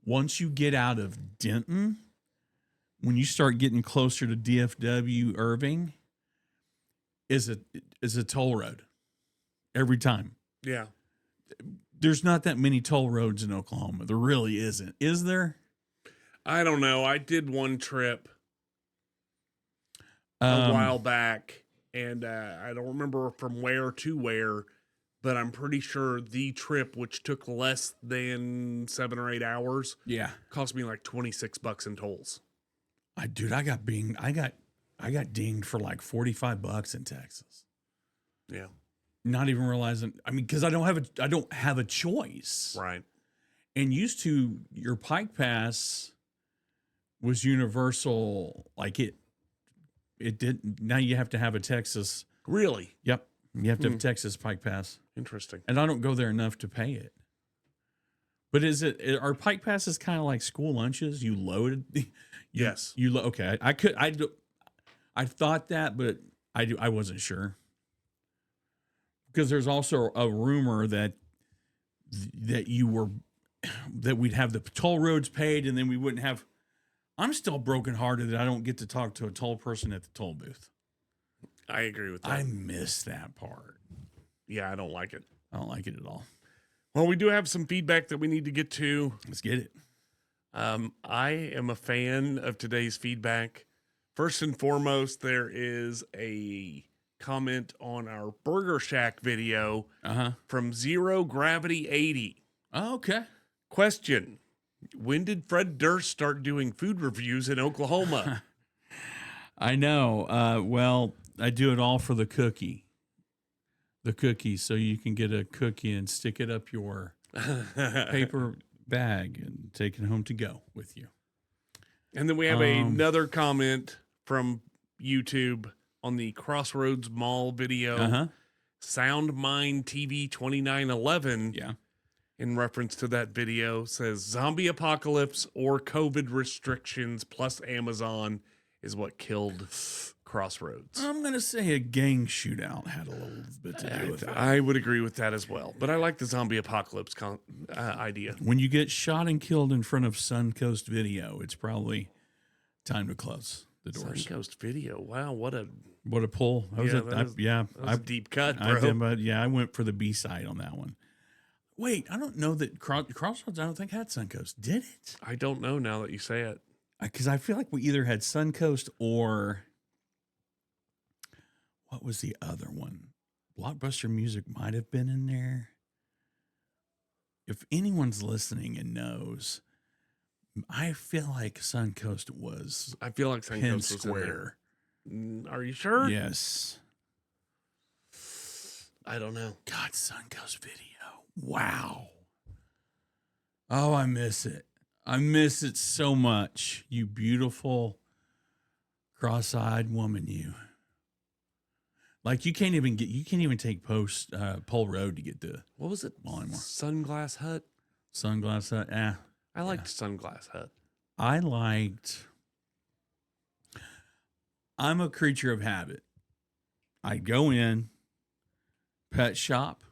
once you get out of Denton, when you start getting closer to DFW Irving, is a toll road. Every time. Yeah. There's not that many toll roads in Oklahoma. There really isn't. Is there? I don't know. I did one trip a while back, and I don't remember from where to where, but I'm pretty sure the trip, which took less than 7 or 8 hours, cost me like $26 in tolls. I got dinged for like $45 in Texas. Yeah. Not even realizing. I mean, because I don't have a choice. Right. And used to, your Pike Pass was universal. Like it didn't. Now you have to have a Texas. Really? Yep. You have to have Texas Pike Pass. Interesting. And I don't go there enough to pay it. But are Pike Passes kind of like school lunches? You loaded. Yes. Okay. I thought that, but I wasn't sure. Because there's also a rumor that we'd have the toll roads paid, and then we wouldn't have. I'm still brokenhearted that I don't get to talk to a toll person at the toll booth. I agree with that. I miss that part. Yeah, I don't like it. I don't like it at all. Well, we do have some feedback that we need to get to. Let's get it. I am a fan of today's feedback. First and foremost, there is a comment on our Burger Shack video from Zero Gravity 80. Oh, okay. Question: when did Fred Durst start doing food reviews in Oklahoma? I know. Well, I do it all for the cookie. The cookie, so you can get a cookie and stick it up your paper bag and take it home to go with you. And then we have another comment from YouTube on the Crossroads Mall video. Sound Mind TV 2911. Yeah. In reference to that video, says zombie apocalypse or COVID restrictions plus Amazon is what killed Crossroads. I'm going to say a gang shootout had a little bit to do with it. I would agree with that as well. But I like the zombie apocalypse idea. When you get shot and killed in front of Suncoast Video, it's probably time to close the doors. Suncoast Video. Wow, what a pull. That was a deep cut, bro. I did, but I went for the B side on that one. Wait, I don't know that Crossroads, I don't think had Suncoast. Did it? I don't know now that you say it. Because I feel like we either had Suncoast or what was the other one? Blockbuster Music might have been in there. If anyone's listening and knows, I feel like Suncoast was. I feel like Suncoast Penn was Square. In there. Are you sure? Yes. I don't know. God, Suncoast Video. Wow. Oh, I miss it. I miss it so much. You beautiful, cross-eyed woman, you. Like you can't even take Pole Road to get to. What was it? Anymore. Sunglass Hut. Sunglass Hut. I liked Sunglass Hut. I'm a creature of habit. I'd go in, pet shop.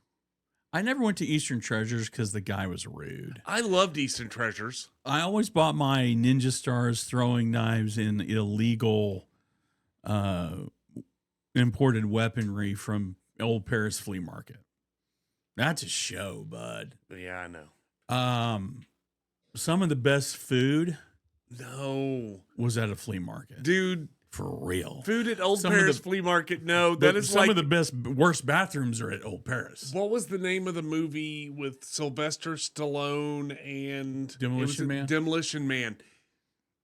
I never went to Eastern Treasures because the guy was rude. I loved Eastern Treasures. I always bought my Ninja Stars throwing knives in illegal imported weaponry from Old Paris Flea Market. That's a show, bud. Yeah, I know. Some of the best food was at a flea market. Dude. For real. Food at Old Paris Flea Market. No, that is some of the worst bathrooms are at Old Paris. What was the name of the movie with Sylvester Stallone and Demolition Man? Demolition Man.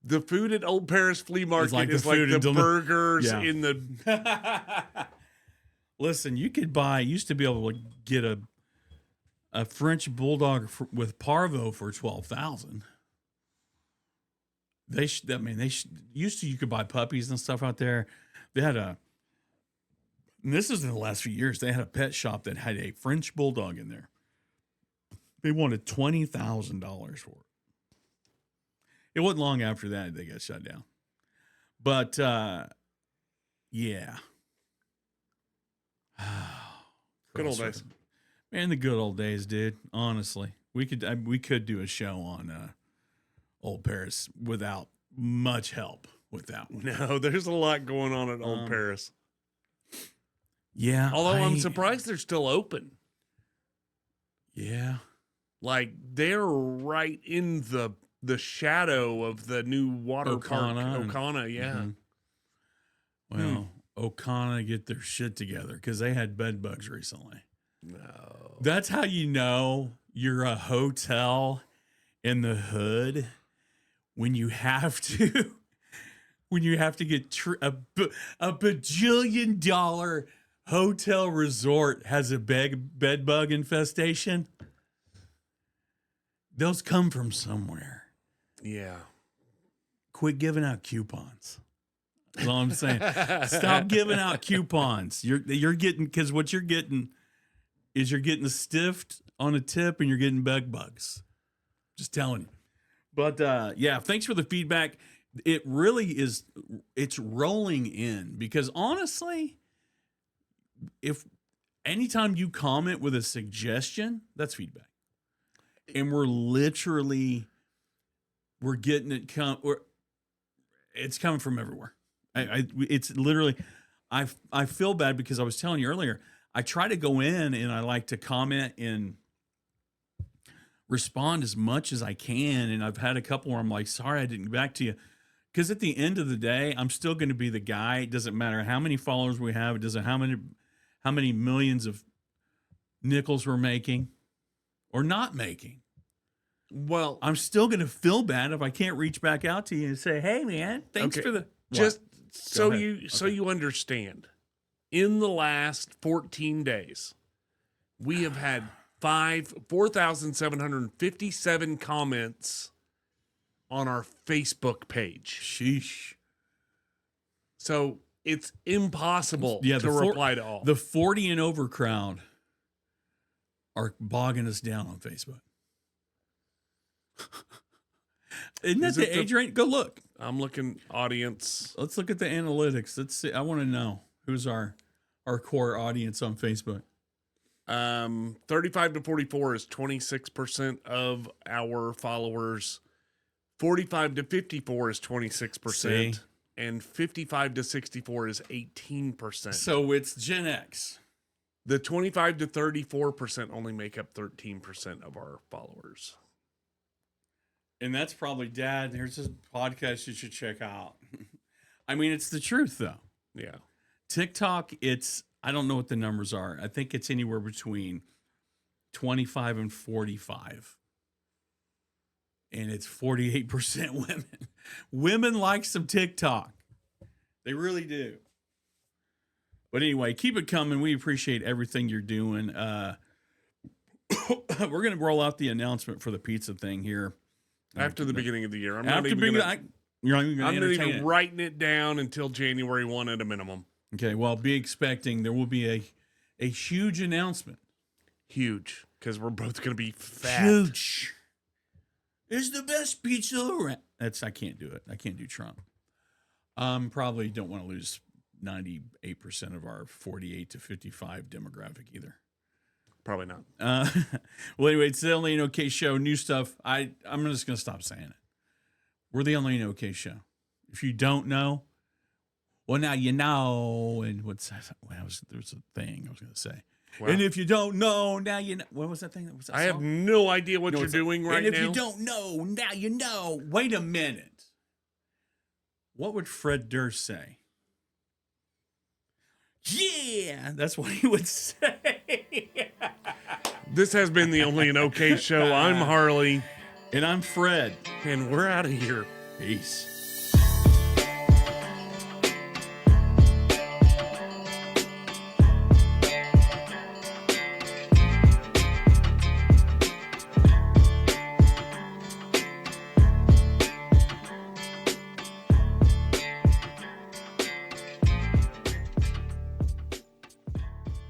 The food at Old Paris Flea Market is like the burgers in the. Listen, you used to be able to get a French bulldog with parvo for $12,000. You could buy puppies and stuff out there. They had and this is in the last few years, they had a pet shop that had a French bulldog in there. They wanted $20,000 for it. It wasn't long after that they got shut down. But, yeah. Good old days. Man, the good old days, dude. Honestly. We could do a show on Old Paris without much help with that one. No, there's a lot going on at Old Paris. Yeah. Although I'm surprised they're still open. Yeah. Like they're right in the shadow of the new water park. Okana, yeah. Mm-hmm. Well, Okana get their shit together because they had bed bugs recently. No. That's how you know you're a hotel in the hood. When you have to get a bajillion dollar hotel resort has a bed bug infestation, those come from somewhere. Yeah. Quit giving out coupons. That's all I'm saying. Stop giving out coupons. You're getting, because what you're getting is you're getting stiffed on a tip and you're getting bed bugs. Just telling you. But, yeah, thanks for the feedback. It really is, it's rolling in because honestly, if anytime you comment with a suggestion, that's feedback. And we're getting it it's coming from everywhere. It's literally, I feel bad because I was telling you earlier, I try to go in and I like to comment in respond as much as I can. And I've had a couple where I'm like, sorry, I didn't get back to you. Because at the end of the day, I'm still going to be the guy. It doesn't matter how many followers we have. It doesn't how many millions of nickels we're making or not making. Well, I'm still going to feel bad if I can't reach back out to you and say, "Hey, man, thanks Okay. for the." just What? so Go ahead. you so you understand. In the last 14 days, we have had 4,757 comments on our Facebook page. Sheesh. So it's impossible Yeah, to reply to all. The 40 and over crowd are bogging us down on Facebook. Isn't that Is it the age range? Go look. I'm looking audience. Let's look at the analytics. Let's see. I want to know who's our core audience on Facebook. 35 to 44 is 26% of our followers. 45 to 54 is 26%. See? And 55 to 64 is 18%. So it's Gen X. The 25 to 34% only make up 13% of our followers. And that's probably Dad. Here's this podcast you should check out. I mean, it's the truth, though. Yeah. TikTok, I don't know what the numbers are. I think it's anywhere between 25 and 45. And it's 48% women. Women like some TikTok. They really do. But anyway, keep it coming. We appreciate everything you're doing. We're going to roll out the announcement for the pizza thing here. After the beginning of the year. You're not even going to I'm not entertain even it. writing it down until January 1 at a minimum. Okay, well, be expecting there will be a huge announcement. Huge. Because we're both going to be fat. Huge. It's the best pizza around. I can't do it. I can't do Trump. Probably don't want to lose 98% of our 48 to 55 demographic either. Probably not. Well, anyway, it's the Only an OK show. New stuff. I'm just going to stop saying it. We're the Only an OK show. If you don't know, well, now you know. And what's that? Well, there's a thing I was going to say. Wow. And if you don't know, now you know. What was that thing? Was that I have song? no idea what you're it's doing right now. And if you don't know, now you know. Wait a minute. What would Fred Durst say? Yeah, that's what he would say. This has been the Only an OK show. I'm Harley. And I'm Fred. And we're out of here. Peace.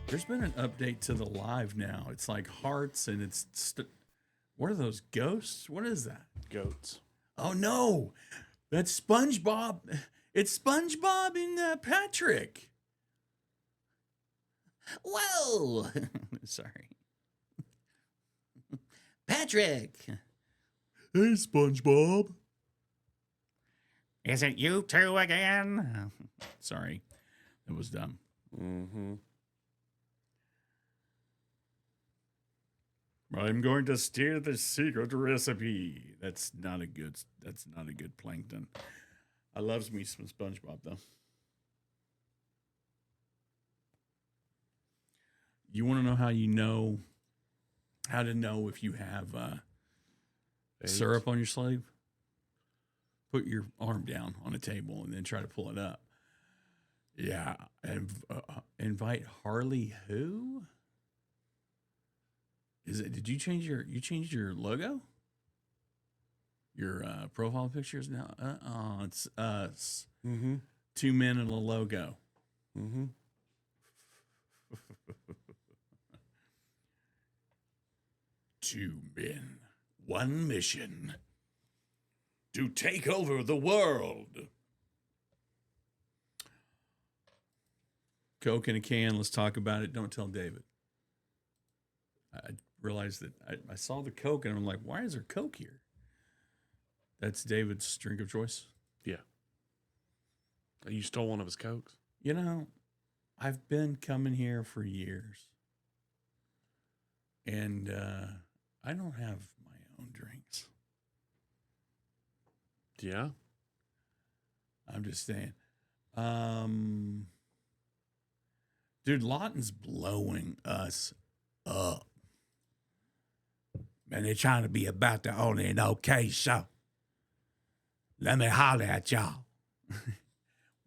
There's been an update to the live now. It's like hearts and it's what are those ghosts? What is that? Goats. Oh no, that's SpongeBob. It's SpongeBob and Patrick. Whoa, sorry, Patrick. Hey, SpongeBob. Is it you two again? Sorry, that was dumb. Mm-hmm. I'm going to steal the secret recipe. That's not a good plankton. I loves me some SpongeBob though. You want to know how to know if you have syrup on your sleeve? Put your arm down on a table and then try to pull it up. Yeah, and invite Harley who? Is it? Did you change your logo? Your profile pictures now? It's us. Mm-hmm. 2 men and a logo. Mm-hmm. 2 men, 1 mission. To take over the world. Coke in a can. Let's talk about it. Don't tell David. I realized that I saw the Coke and I'm like, why is there Coke here? That's David's drink of choice. Yeah. You stole one of his Cokes? You know, I've been coming here for years. And I don't have my own drinks. Yeah. I'm just saying. Dude, Lawton's blowing us up. Man, they're trying to be about the only and okay show. Let me holler at y'all.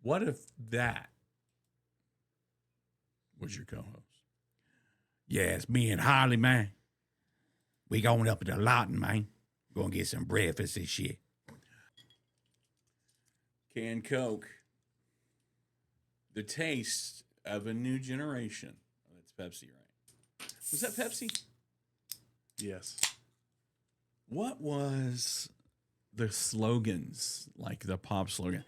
What if that was your co-host? Yeah, it's me and Harley, man. We going up to Lawton, man. Gonna get some breakfast and shit. Canned Coke. The taste of a new generation. Oh, that's Pepsi, right? Was that Pepsi? Yes. What was the slogans, like the pop slogan?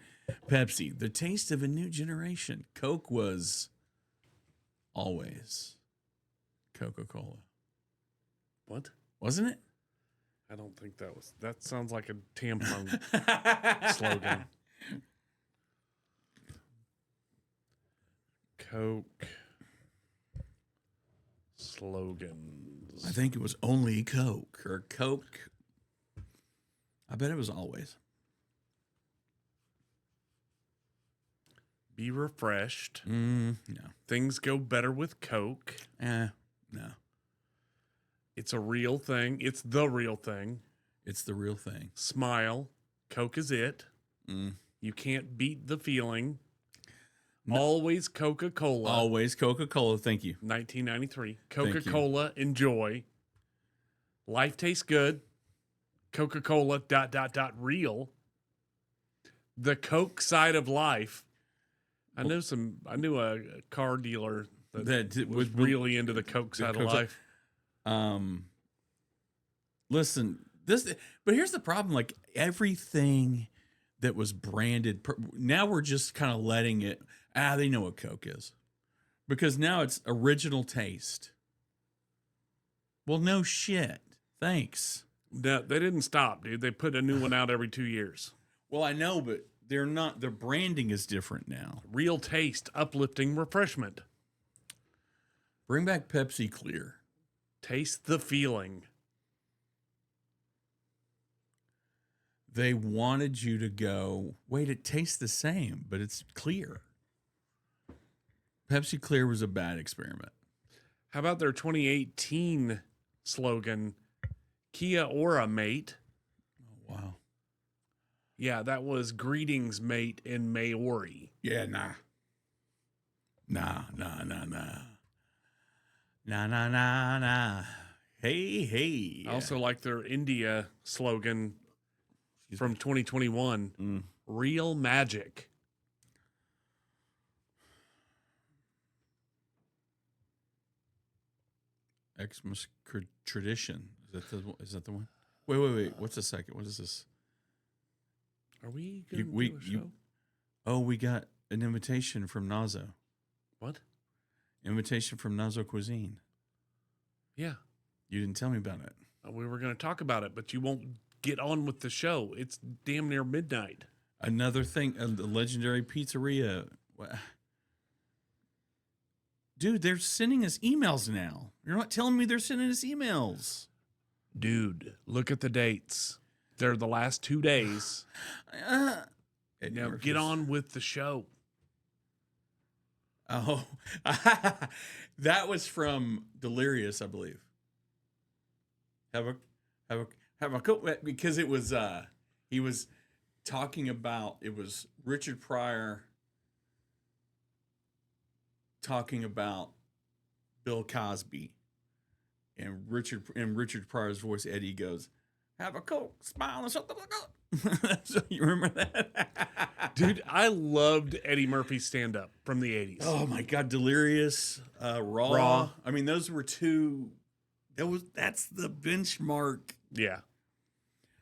Pepsi, the taste of a new generation. Coke was always Coca-Cola. What? Wasn't it? I don't think that sounds like a tampon slogan. Coke slogans. I think it was only Coke or Coke. I bet it was always. Be refreshed. No. Things go better with Coke. No. It's a real thing. It's the real thing. It's the real thing. Smile. Coke is it. You can't beat the feeling. No. Always Coca-Cola. Always Coca-Cola. Thank you. 1993. Coca-Cola. Enjoy. Life tastes good. Coca-Cola ... real. The Coke side of life. I knew a car dealer that was really into the Coke side of life. Listen, but here's the problem. Like everything that was branded, now we're just kind of letting it, they know what Coke is. Because now it's original taste. Well, no shit. Thanks. They didn't stop, dude. They put a new one out every 2 years. Well, I know, but they're not, their branding is different now. Real taste, uplifting refreshment. Bring back Pepsi Clear. Taste the feeling. They wanted you to go, wait, it tastes the same, but it's clear. Pepsi Clear was a bad experiment. How about their 2018 slogan, Kia Ora, mate? Oh, wow. Yeah, that was greetings, mate, in Maori. Yeah, nah. Nah. Nah. Hey. I also like their India slogan from 2021, Real Magic. Xmas tradition. Is that the one? Wait. What's the second? What is this? Are we going to do a show? We got an invitation from Nazo. What? Invitation from Nazo Cuisine. Yeah. You didn't tell me about it. We were going to talk about it, but you won't get on with the show. It's damn near midnight. Another thing, the legendary pizzeria. Dude, they're sending us emails now. You're not telling me they're sending us emails. Dude, look at the dates. They're the last 2 days. Now get on with the show. Oh, that was from Delirious, I believe. Have a cook, because it was he was talking about, it was Richard Pryor talking about Bill Cosby, and Richard Pryor's voice, Eddie, goes, "Have a Coke, smile, and shut the fuck up." So you remember that? Dude, I loved Eddie Murphy's stand-up from the 80s. Oh my God, Delirious, Raw. I mean, those were two. That's the benchmark. Yeah.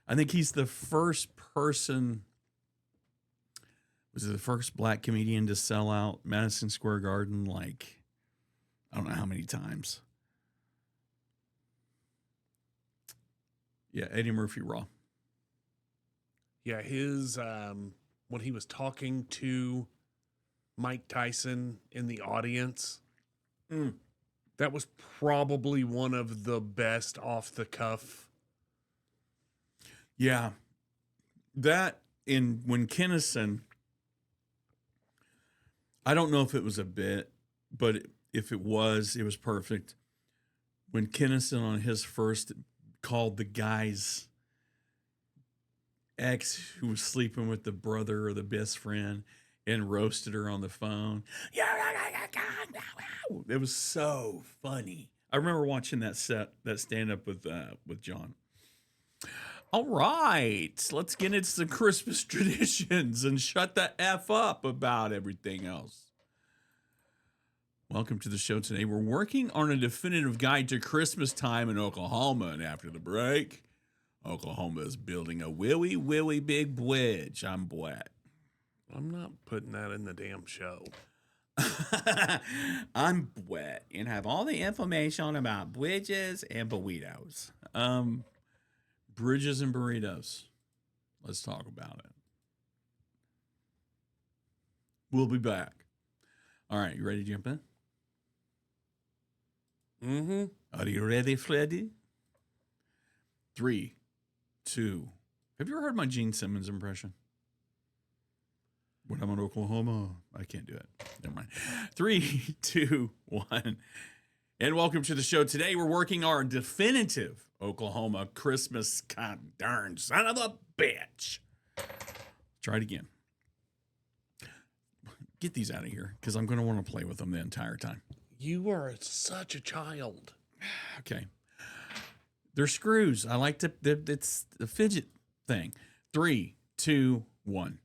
I think he's the first person. Was he the first black comedian to sell out Madison Square Garden? Like, I don't know how many times. Yeah, Eddie Murphy, Raw. Yeah, his when he was talking to Mike Tyson in the audience, that was probably one of the best off the cuff Yeah. That in when Kinnison, I don't know if it was a bit, but if it was perfect. When Kinnison on his first called the guy's ex who was sleeping with the brother or the best friend and roasted her on the phone. It was so funny. I remember watching that stand up with John. All right, let's get into some Christmas traditions and shut the F up about everything else. Welcome to the show today. We're working on a definitive guide to Christmas time in Oklahoma, and after the break, Oklahoma is building a willy big bridge. I'm Brett. I'm not putting that in the damn show. I'm Brett and have all the information about bridges and burritos. Bridges and burritos. Let's talk about it. We'll be back. All right, you ready to jump in? Mm-hmm. Are you ready, Freddy? 3, 2. Have you ever heard my Gene Simmons impression? When I'm in Oklahoma, I can't do it. Never mind. 3, 2, 1. And welcome to the show. Today we're working our definitive Oklahoma Christmas. God darn son of a bitch. Try it again. Get these out of here because I'm going to want to play with them the entire time. You are such a child. Okay. They're screws. I like to, it's the fidget thing. 3, 2, 1.